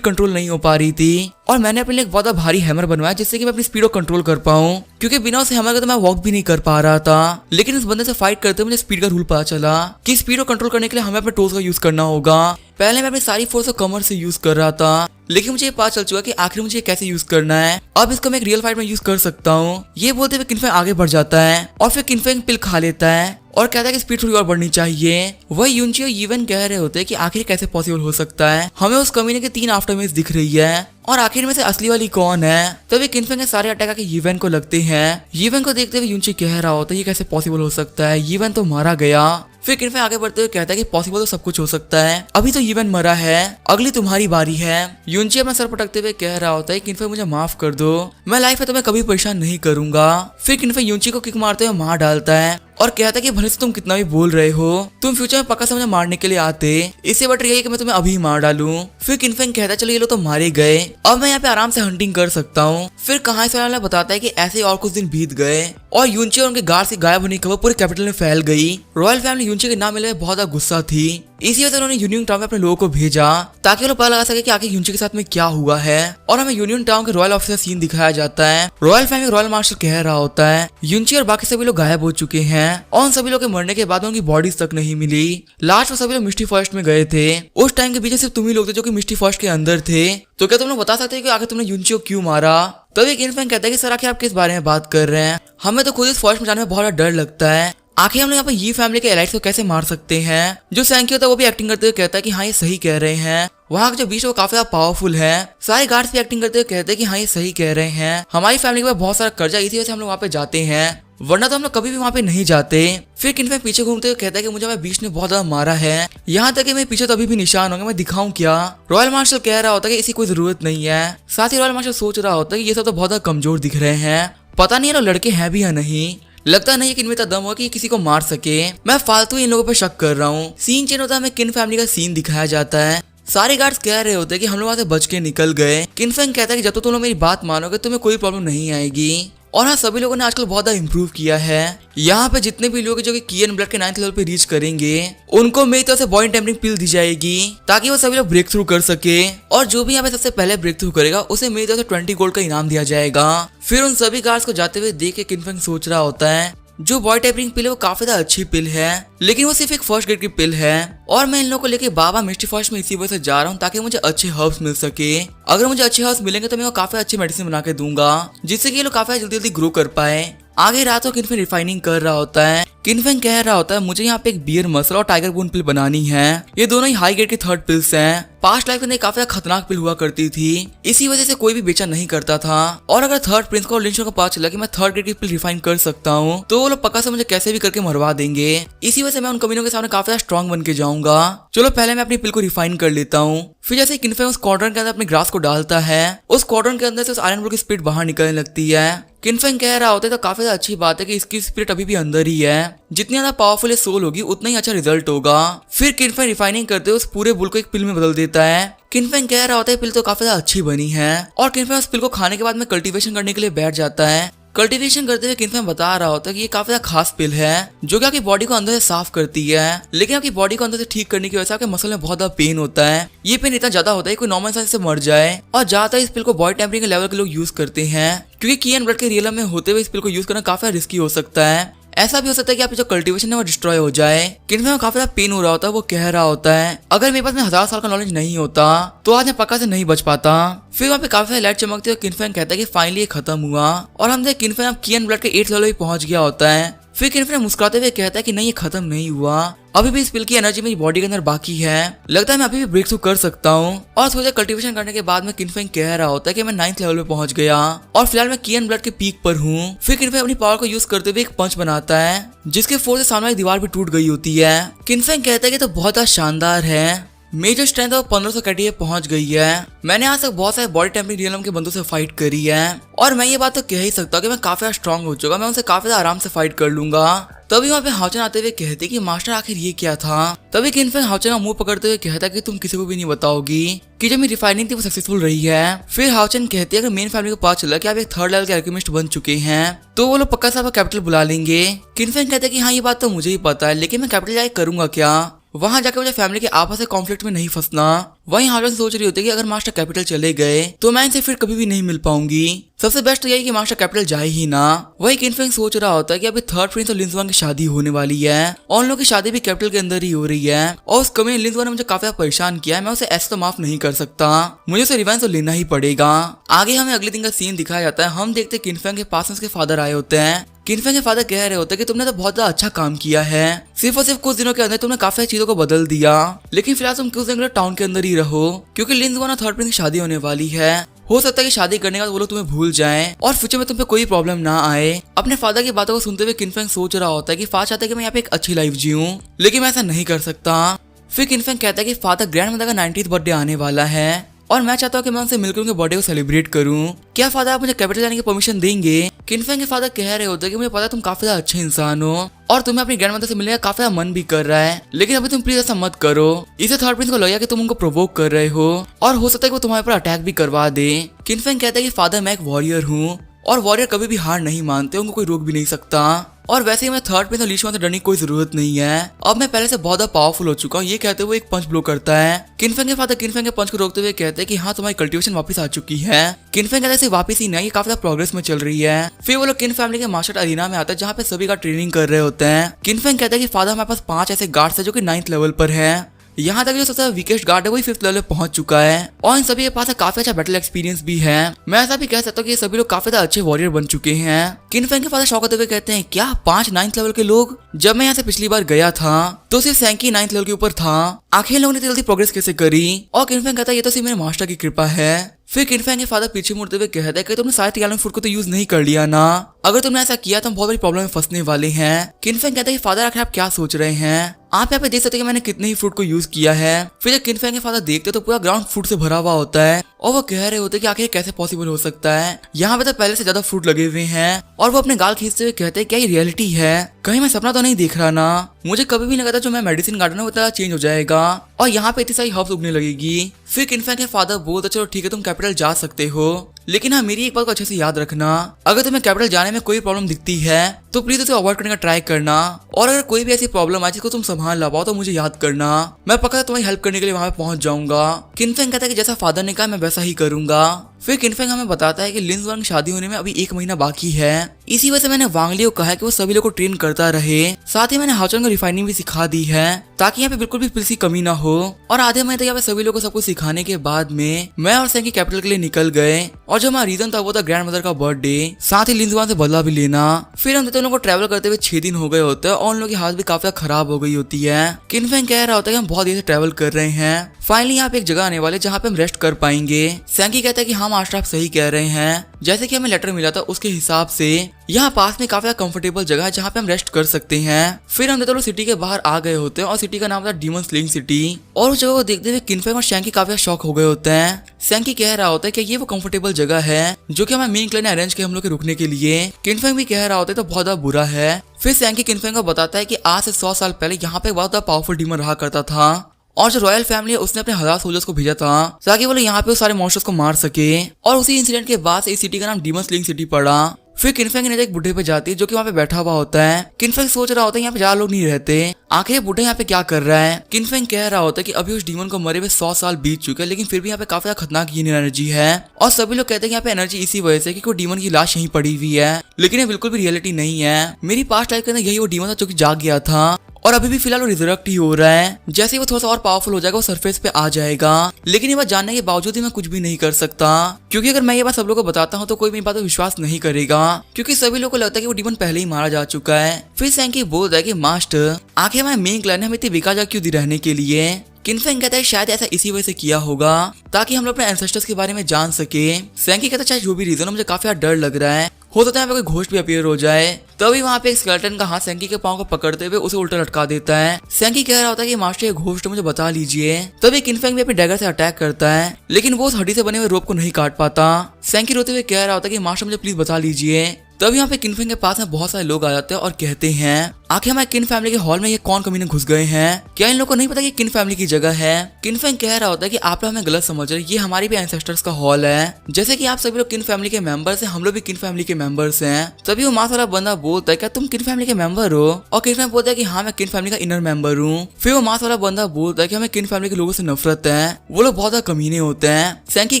कंट्रोल नहीं हो पा रही थी और मैंने अपने लिए एक बहुत भारी हैमर बनवाया जिससे कि मैं अपनी स्पीड को कंट्रोल कर पाऊं। क्योंकि बिना उस हैमर के तो मैं वॉक भी नहीं कर पा रहा था। लेकिन इस बंदे से फाइट करते मुझे स्पीड का रूल पता चला कि स्पीड को कंट्रोल करने के लिए हमें अपने टोज का यूज करना होगा। पहले मैं अपनी सारी फोर्स को कमर से यूज कर रहा था, लेकिन मुझे ये पता चल चुका कि आखिर मुझे कैसे यूज करना है। अब इसको मैं एक रियल फाइट में यूज कर सकता हूँ। ये बोलते हुए किनफेंग आगे बढ़ जाता है और फिर किनफेंग पिल खा लेता है और कहता है कि स्पीड थोड़ी और बढ़नी चाहिए। वही युनची और ईवन कह रहे होते हैं कि आखिर कैसे पॉसिबल हो सकता है, हमें उस कमीने के 3 आफ्टर इमेज दिख रही है और आखिर में से असली वाली कौन है। तभी किनफेंग के सारे अटैक आके ईवन को लगते हैं। ईवन को देखते हुए युनची कह रहा होता है ये कैसे पॉसिबल हो सकता है, ईवन तो मारा गया। फिर किनफेंग आगे बढ़ते हुए कहता है कि पॉसिबल तो सब कुछ हो सकता है, अभी तो ईवन मरा है, अगली तुम्हारी बारी है। युनची अपना सर पटकते हुए कह रहा होता है किनफेंग मुझे माफ कर दो, मैं लाइफ में तुम्हें कभी परेशान नहीं करूंगा। फिर किनफेंग युनची को किक मारते हुए मार डालता है और कहता है कि भले से तुम कितना भी बोल रहे हो, तुम फ्यूचर में पक्का से मुझे मारने के लिए आते, इससे बेटर यही कि मैं तुम्हें अभी मार डालूं। फिर किनफेंग कहता है चलो ये लोग तो मारे गए, अब मैं यहाँ पे आराम से हंटिंग कर सकता हूँ। फिर कहानी से वाला बताता है कि ऐसे ही और कुछ दिन बीत गए और युनची और उनके गार्ड से गायब होने की खबर पूरे कैपिटल में फैल गई। रॉयल फैमिली युनची के नाम मिलने में बहुत ज्यादा गुस्सा थी, इसी वजह से उन्होंने यूनियन टाउन में अपने लोगों को भेजा ताकि वो लोग पता लगा सके कि आखिर युनची के साथ में क्या हुआ है। और हमें यूनियन टाउन के रॉयल ऑफिसर सीन दिखाया जाता है। रॉयल फैमिली रॉयल मार्शल कह रहा होता है युनची और बाकी सभी लोग गायब हो चुके हैं और उन सभी लोग के मरने के बाद उनकी बॉडीज तक नहीं मिली। लास्ट में सभी लोग मिस्टी फॉरेस्ट में गए थे, उस टाइम के बीच सिर्फ तुम ही लोग थे जो कि मिस्टी फॉरेस्ट के अंदर थे। तो क्या तुम लोग बता सकते हो कि आखिर तुमने युनची को क्यों मारा। तभी किनफेंग कहता है कि सर आखिर आप किस बारे में बात कर रहे हैं, हमें तो खुद इस फॉरेस्ट में जाने में बहुत डर लगता है, आखिर हम लोग यहाँ पे ये फैमिली के एलाइट्स को कैसे मार सकते हैं। जो सैंकी होता है वो भी एक्टिंग करते हुए कहता है कि हाँ ये सही कह रहे हैं, वहाँ का जो बीच वो काफी ज्यादा पावरफुल है। सारे गार्ड्स भी एक्टिंग करते हुए कहते हैं कि हाँ ये सही कह रहे हैं, हमारी फैमिली के पास बहुत सारा कर्जा, इसी वजह से हम लोग वहाँ पे जाते हैं, वरना तो हम लोग कभी भी वहाँ पे नहीं जाते। फिर किनफेंग पीछे घूमते हुए कहता है कि मुझे हमारे बीच ने बहुत ज्यादा मारा है, यहाँ तक कि मेरे पीछे तो अभी भी निशान होंगे, मैं दिखाऊं क्या। रॉयल मार्शल कह रहा होता है कि इसी कोई जरूरत नहीं है। साथ ही रॉयल मार्शल सोच रहा होता है कि ये सब तो बहुत ज्यादा कमजोर दिख रहे हैं, पता नहीं ये लोग लड़के हैं भी या नहीं, लगता नहीं है कि इनमें इतना दम हो कि किसी को मार सके, मैं फालतू इन लोगों पर शक कर रहा हूँ। सीन चेंज होता है, हमें किन फैमिली का सीन दिखाया जाता है। सारे गार्ड्स कह रहे होते हैं कि हम लोग वहाँ से बच के निकल गए। किनफेंग कहता है कि जब तक तुम लोग मेरी बात मानोगे तुम्हें कोई प्रॉब्लम नहीं आएगी। और हाँ सभी लोगों ने आजकल बहुत ज्यादा इम्प्रूव किया है, यहाँ पे जितने भी लोग जो कि कीएन ब्लड के 9th लेवल पे रीच करेंगे उनको मेरी तरफ से बॉडी टेम्परिंग पिल दी जाएगी ताकि वो सभी लोग ब्रेक थ्रू कर सके, और जो भी यहाँ पे सबसे पहले ब्रेक थ्रू करेगा उसे मेरी तरफ से 20 गोल्ड का इनाम दिया जाएगा। फिर उन सभी गार्ड्स को जाते हुए देख के किनफेंग सोच रहा होता है जो बॉडी टेम्परिंग पिल है वो काफी ज्यादा अच्छी पिल है, लेकिन वो सिर्फ एक फर्स्ट ग्रेड की पिल है और मैं इन लोगों को लेके बाबा मिस्टी फॉरेस्ट में इसी वजह से जा रहा हूँ ताकि मुझे अच्छे हर्ब्स मिल सके। अगर मुझे अच्छे हर्ब्स मिलेंगे तो मैं वो काफी अच्छी मेडिसिन बना के दूंगा जिससे कि ये लोग काफी जल्दी जल्दी ग्रो कर पाए। आगे रात को किनफेंग रिफाइनिंग कर रहा होता है। किनफेंग कह रहा होता है मुझे यहाँ पे एक बियर मसल और टाइगर बोन पिल बनानी है, ये दोनों ही हाई ग्रेड की 3rd पिल्स हैं। पास्ट लाइफ में काफी खतरनाक पिल हुआ करती थी, इसी वजह से कोई भी बेचा नहीं करता था। और अगर 3rd प्रिंस को और लिंचर को पता चला कि मैं 3rd ग्रेड की पिल रिफाइन कर सकता हूँ तो वो लोग पक्का से मुझे कैसे भी करके मरवा देंगे। इसी वजह से मैं उन कमीनों के सामने काफी स्ट्रॉन्ग बन के जाऊंगा। चलो पहले मैं अपनी पिल को रिफाइन कर लेता हूँ। फिर जैसे किनफेंग उस क्वाड्रंट के अंदर अपने ग्रास को डालता है, उस क्वाड्रंट के अंदर से उस आयरन बोल्ट की स्पीड बाहर निकलने लगती है। किनफेंग कह रहा होता है तो काफी अच्छी बात है कि इसकी स्पिरिट अभी भी अंदर ही है, जितनी ज्यादा पावरफुल सोल होगी उतना ही अच्छा रिजल्ट होगा। फिर किनफेंग रिफाइनिंग करते हुए उस पूरे बुल को एक पिल में बदल देता है। किनफेंग कह रहा होता है पिल तो काफी अच्छी बनी है और किनफेंग उस पिल को खाने के बाद में कल्टीवेशन करने के लिए बैठ जाता है। कल्टीवेशन करते हुए किनफेंग बता रहा होता है कि ये काफी खास पिल है जो कि आपकी बॉडी को अंदर से साफ करती है, लेकिन आपकी बॉडी को अंदर से ठीक करने की वजह से आपके मसल में बहुत ज्यादा पेन होता है। ये पेन इतना ज्यादा होता है कोई नॉर्मल इंसान से मर जाए, और ज्यादातर इस पिल को बॉडी टेम्परिंग के लेवल के लोग यूज करते हैं क्योंकि कीएन ब्लड के रियल में होते हुए इस पिल को यूज करना काफी रिस्की हो सकता है। ऐसा भी हो सकता है कि आपकी जो कल्टीवेशन है वो डिस्ट्रॉय हो जाए। किनफेंग को काफी ज्यादा पेन हो रहा होता है, वो कह रहा होता है अगर मेरे पास में 1000 साल का नॉलेज नहीं होता तो आज मैं पक्का से नहीं बच पाता। फिर वहाँ पे काफी सारी लाइट चमकती है और किनफेंग कहता है कि फाइनली ये खत्म हुआ और हम देख किनफेंग अब कियन ब्लड के 8th लेवल पे पहुंच गया होता है। फिर किनफेंग मुस्कुराते हुए कहता है कि नहीं, ये खत्म नहीं हुआ, अभी भी स्पिल की एनर्जी मेरी बॉडी के अंदर बाकी है, लगता है मैं अभी भी ब्रेक थ्रू कर सकता हूँ। और थोड़ी देर कल्टीवेशन करने के बाद में किनफेंग कह रहा होता है कि मैं 9th लेवल पे पहुंच गया और फिलहाल मैं कियन ब्लड के पीक पर हूँ। फिर किनफेंग अपनी पावर को यूज करते हुए एक पंच बनाता है जिसके फोर्स से सामने की दीवार भी टूट गई होती है। किनफेंग कहता है कि तो बहुत शानदार है, मेजर स्ट्रेंथ और 1500 कैटेगरी पहुंच गई है। मैंने आज तक बहुत सारे बॉडी टेम्परिंग रियलम के बंदों से फाइट करी है और मैं ये बात तो कह ही सकता हूँ कि मैं काफी स्ट्रांग हो चुका, मैं उनसे काफी आराम से फाइट कर लूंगा। तभी वहाँ पे हाउचन आते हुए कहते कि मास्टर आखिर ये क्या था। तभी किनफेंग हाउचन का मुंह पकड़ते हुए कहता कि तुम किसी को भी नहीं बताओगी कि जब मेरी रिफाइनिंग थी वो सक्सेसफुल रही है। फिर हाउचन कहती है अगर मेन फैमिली को पता चला कि आप एक 3rd लेवल के अल्केमिस्ट बन चुके हैं तो वो लोग पक्का से आपका कैपिटल बुला लेंगे। किनफेंग कहते कि हाँ ये बात तो मुझे ही पता है, लेकिन मैं कैपिटल जाके करूंगा क्या, वहां जाकर मुझे फैमिली के आपस में कॉन्फ्लिक्ट में नहीं फंसना। वहीं हाउचन सोच रही होती है कि अगर मास्टर कैपिटल चले गए तो मैं इनसे फिर कभी भी नहीं मिल पाऊंगी, सबसे बेस्ट यही कि मास्टर कैपिटल जाए ही ना। वही किनफेंग सोच रहा होता है कि अभी 3rd प्रिंस और लिंजुआन की शादी होने वाली है और उन लोगों की शादी भी कैपिटल के अंदर ही हो रही है और उस कमी लिंजुआन ने मुझे काफी परेशान किया है, मैं उसे ऐसे तो माफ नहीं कर सकता, मुझे उसे रिवेंज तो लेना ही पड़ेगा। आगे हमें अगले दिन का सीन दिखाया जाता है। हम देखते हैं किनफेंग के पास उसके फादर आए होते हैं। किनफेंग के फादर कह रहे होते हैं कि तुमने तो बहुत अच्छा काम किया है, सिर्फ और सिर्फ कुछ दिनों के अंदर तुमने काफी चीजों को बदल दिया, लेकिन फिलहाल तुम कुछ दिन के लिए टाउन के अंदर ही रहो क्योंकि लिंजुआन और 3rd प्रिंस की शादी होने वाली है। हो सकता है कि शादी करने के बाद वो लोग तुम्हें भूल जाएं और फ्यूचर में तुम पे कोई प्रॉब्लम ना आए। अपने फादर की बातों को सुनते हुए किनफेंग सोच रहा होता है कि फादर चाहता है कि मैं यहाँ पे एक अच्छी लाइफ जीऊं, लेकिन मैं ऐसा नहीं कर सकता। फिर किनफेंग कहता है कि फादर ग्रैंड मदर का 90th बर्थडे आने वाला है और मैं चाहता हूँ कि मैं उनसे मिलकर उनके बर्थडे को सेलिब्रेट करूं, क्या फादर आप मुझे कैपिटल जाने की परमिशन देंगे। किनफेंग के फादर कह रहे होते हैं कि मुझे पता है तुम काफी ज्यादा अच्छे इंसान हो और तुम्हें अपनी ग्रैंडमदर से मिलने का काफी मन भी कर रहा है, लेकिन अभी तुम प्लीज ऐसा मत करो। इसे 3rd प्रिंस को लगेगा कि तुम उनको प्रोवोक कर रहे हो और हो सकता है कि वो तुम्हारे पर अटैक भी करवा दे। किनफेंग कहता है कि फादर मैं एक वॉरियर हूँ और वॉरियर कभी भी हार नहीं मानते, उनको कोई रोक भी नहीं सकता और वैसे ही मैं 3rd प्रिंस और लीशुआन से डरने की कोई जरूरत नहीं है, अब मैं पहले से बहुत ज्यादा पावरफुल हो चुका हूँ। ये कहते हुए एक पंच ब्लो करता है। किनफेंग के फादर किनफेंग के पंच को रोकते हुए कहते हैं कि हाँ तुम्हारी कल्टीवेशन वापस आ चुकी है। किनफेंग कहते हैं वापस ही नहीं, काफी ज्यादा प्रोग्रेस में चल रही है। फिर वो लोग किन फैमिली के मार्शल अरीना में आते हैं जहाँ पे सभी का ट्रेनिंग कर रहे होते हैं। किनफेंग कहते हैं कि फादर हमारे पास 5 ऐसे गार्ड्स है जो कि 9th लेवल पर है, यहाँ तक जो सबसे वीकेस्ट गार्ड है वही 5th लेवल पे पहुंच चुका है और इन सभी के पास काफी अच्छा बैटल एक्सपीरियंस भी है। मैं ऐसा भी कह सकता हूँ कि ये सभी लोग काफी ज्यादा अच्छे वॉरियर बन चुके हैं। किनफेंग के फादर शौक होते हुए कहते हैं क्या 5 9th लेवल के लोग, जब मैं यहाँ से पिछली बार गया था तो सिर्फ सैंकी 9th लेवल के ऊपर था, आखिर लोगों ने जल्दी प्रोग्रेस कैसे करी। और किनफेंग कहता है ये तो सिर्फ मेरे मास्टर की कृपा है। फिर किनफेंग के फादर पीछे मुड़ते हुए कहता है कि तुमने सारे टियालन फूड को तो यूज नहीं कर लिया ना, अगर तुमने ऐसा किया तो हम बहुत बड़ी प्रॉब्लम में फंसने वाले हैं। किनफेंग कहता है कि फादर आखिर आप क्या सोच रहे हैं, आप यहाँ पे देख सकते हैं कि मैंने कितने ही फ्रूट को यूज किया है। फिर जब किनफेंग के फादर देखते तो पूरा ग्राउंड फ्रूट से भरा हुआ होता है और वो कह रहे होते कि आखिर कैसे पॉसिबल हो सकता है, यहाँ पे तो पहले से ज्यादा फ्रूट लगे हुए हैं। और वो अपने गाल खींचते हुए कहते हैं क्या ये रियलिटी है, कहीं मैं सपना तो नहीं देख रहा ना, मुझे कभी भी नहीं लगा था जो मैं मेडिसिन गार्डन है वो तरह चेंज हो जाएगा और यहाँ पे इतनी सारी हर्ब्स उगने लगेगी। फिर किनफेंग के फादर बोलते चलो ठीक है तुम कैपिटल जा सकते हो, लेकिन हाँ मेरी एक बात को अच्छे से याद रखना, अगर तुम्हें कैपिटल जाने में कोई प्रॉब्लम दिखती है तो प्लीज उसे अवॉइड करने का ट्राई करना और अगर कोई भी ऐसी प्रॉब्लम आए जिसको तुम संभाल ला पाओ तो मुझे याद करना, मैं पक्का तुम्हारी हेल्प करने के लिए वहां पे पहुंच जाऊंगा। किनफेंग कहता है कि जैसा फादर ने कहा मैं वैसा ही करूंगा। फिर किनफेंग हमें बताता है कि लिंजुआन की शादी होने में अभी 1 महीना बाकी है, इसी वजह से मैंने वांग ली को कहा है कि वो सभी लोग को ट्रेन करता रहे, साथ ही मैंने हाउचन को रिफाइनिंग भी सिखा दी है ताकि यहाँ पे बिल्कुल भी पिल की कमी ना हो। और आधे महीने तक यहाँ पे सभी लोगों को सब कुछ सिखाने के बाद में मैं और सैंकी कैपिटल के लिए निकल गए और जो हमारा रीजन था वो था ग्रैंड मदर का बर्थडे, साथ ही लिंजुआन से बदला भी लेना। फिर हम दोनों को ट्रैवल करते हुए 6 दिन हो गए होते हैं और उन लोगों की हालत भी काफी खराब हो गई होती है। किनफेंग कह रहा होता है कि हम बहुत देर से ट्रैवल कर रहे हैं, फाइनली यहाँ पे एक जगह आने वाले जहाँ पे हम रेस्ट कर पाएंगे। सैंकी कहता है कि हाँ मास्टर आप सही कह रहे हैं, जैसे कि हमें लेटर मिला था उसके हिसाब से यहाँ पास में काफी कंफर्टेबल जगह है जहाँ पे हम रेस्ट कर सकते हैं। फिर हम दोनों सिटी के बाहर आ गए होते हैं और सिटी का नाम था डीमन स्लेइंग सिटी और उस जगह को देखते हुए किनफेंग और सैंकी काफी शॉक हो गए होते हैं। सैंकी कह रहा होता है कि ये वो कंफर्टेबल जगह है जो कि हमें मेन क्लैन ने अरेंज किया हम लोग के रुकने के लिए। किनफेंग भी कह रहा होता है तो बहुत ज्यादा बुरा है। फिर सैंकी किनफेंग को बताता है कि आज से 100 साल पहले यहाँ पे बहुत ज्यादा पावरफुल डीमन रहा करता था और जो रॉयल फैमिली है उसने अपने 1000 सोल्जर्स को भेजा था ताकि वो लोग यहाँ पे उस सारे मॉन्स्टर्स को मार सके और उसी इंसिडेंट के बाद इस सिटी का नाम डीमन स्लेइंग सिटी पड़ा। फिर किनफेंग की नजर एक बुढ़े पे जाती है जो कि वहाँ पे बैठा हुआ होता है। किनफेंग सोच रहा होता है यहाँ पे ज्यादा लोग नहीं रहते, आखिर बुढ़े यहाँ पे क्या कर रहा है। किनफेंग कह रहा होता है कि अभी उस डीमन को मरे हुए 100 साल बीत चुके हैं, लेकिन फिर भी यहाँ पे काफी ज्यादा खतरनाक ये एनर्जी है। और सभी लोग कहते हैं कि यहाँ पे एनर्जी इसी वजह से क्योंकि वो डीमन की लाश यहीं पड़ी हुई है, लेकिन ये बिल्कुल भी रियलिटी नहीं है। मेरी पास्ट लाइफ के अंदर यही वो डीमन था जो कि जाग गया था और अभी भी फिलहाल वो रिजरेक्ट ही हो रहा है। जैसे ही वो थोड़ा सा और पावरफुल हो जाएगा वो सरफेस पे आ जाएगा, लेकिन ये बात जानने के बावजूद ही मैं कुछ भी नहीं कर सकता, क्योंकि अगर मैं ये बात सब लोगों को बताता हूँ तो कोई मेरी बात पर विश्वास नहीं करेगा, क्योंकि सभी लोगों को लगता है कि वो डीमन पहले ही मारा जा चुका है। फिर सैंकी बोलता है कि मास्टर आखिर हमारे मेन क्लैन ने हमें इतनी बेकार क्यों दी रहने के लिए। किनफेंग कहता है शायद ऐसा इसी वजह से किया होगा ताकि हम लोग अपने एंसेस्टर्स के बारे में जान सके। सैंकी कहता है चाहे जो भी रीजन हो, मुझे काफी ज्यादा डर लग रहा है, हो सकता है यहाँ पे कोई घोस्ट भी अपीयर हो जाए। तभी वहाँ पे एक स्केलेटन का हाथ सैंकी के पाँव को पकड़ते हुए उसे उल्टा लटका देता है। सैंकी कह रहा होता है कि मास्टर ये घोस्ट मुझे बता लीजिए। तभी किनफेंग भी अपने डैगर से अटैक करता है, लेकिन वो उस हड्डी से बने हुए रोप को नहीं काट पाता। सैंकी रोते हुए कह रहा होता है कि मास्टर मुझे प्लीज बता लीजिए। तभी यहाँ पे किनफेंग के पास में बहुत सारे लोग आ जाते हैं और कहते हैं आखिर हमारे किन फैमिली के हॉल में ये कौन कमीने घुस गए हैं, क्या इन लोगों को नहीं पता कि किन फैमिली की जगह है। किनफेंग कह रहा होता है कि आप लोग हमें गलत समझ रहे हैं, ये हमारी भी एंसेस्टर्स का हॉल है, जैसे कि आप सभी लोग किन फैमिली के मेंबर्स हैं, हम लोग भी किन फैमिली के मेंबर्स हैं। तभी वो मास वाला बंदा बोलता है क्या तुम किन फैमिली के मेंबर हो, और किनफेंग बोलता है कि हाँ मैं किन फैमिली का इनर मेंबर हूँ। फिर वो मास वाला बंदा बोलता है कि हमें किन फैमिली के लोगों से नफरत है, वो लोग बहुत ज्यादा कमीने होते हैं। सैंकी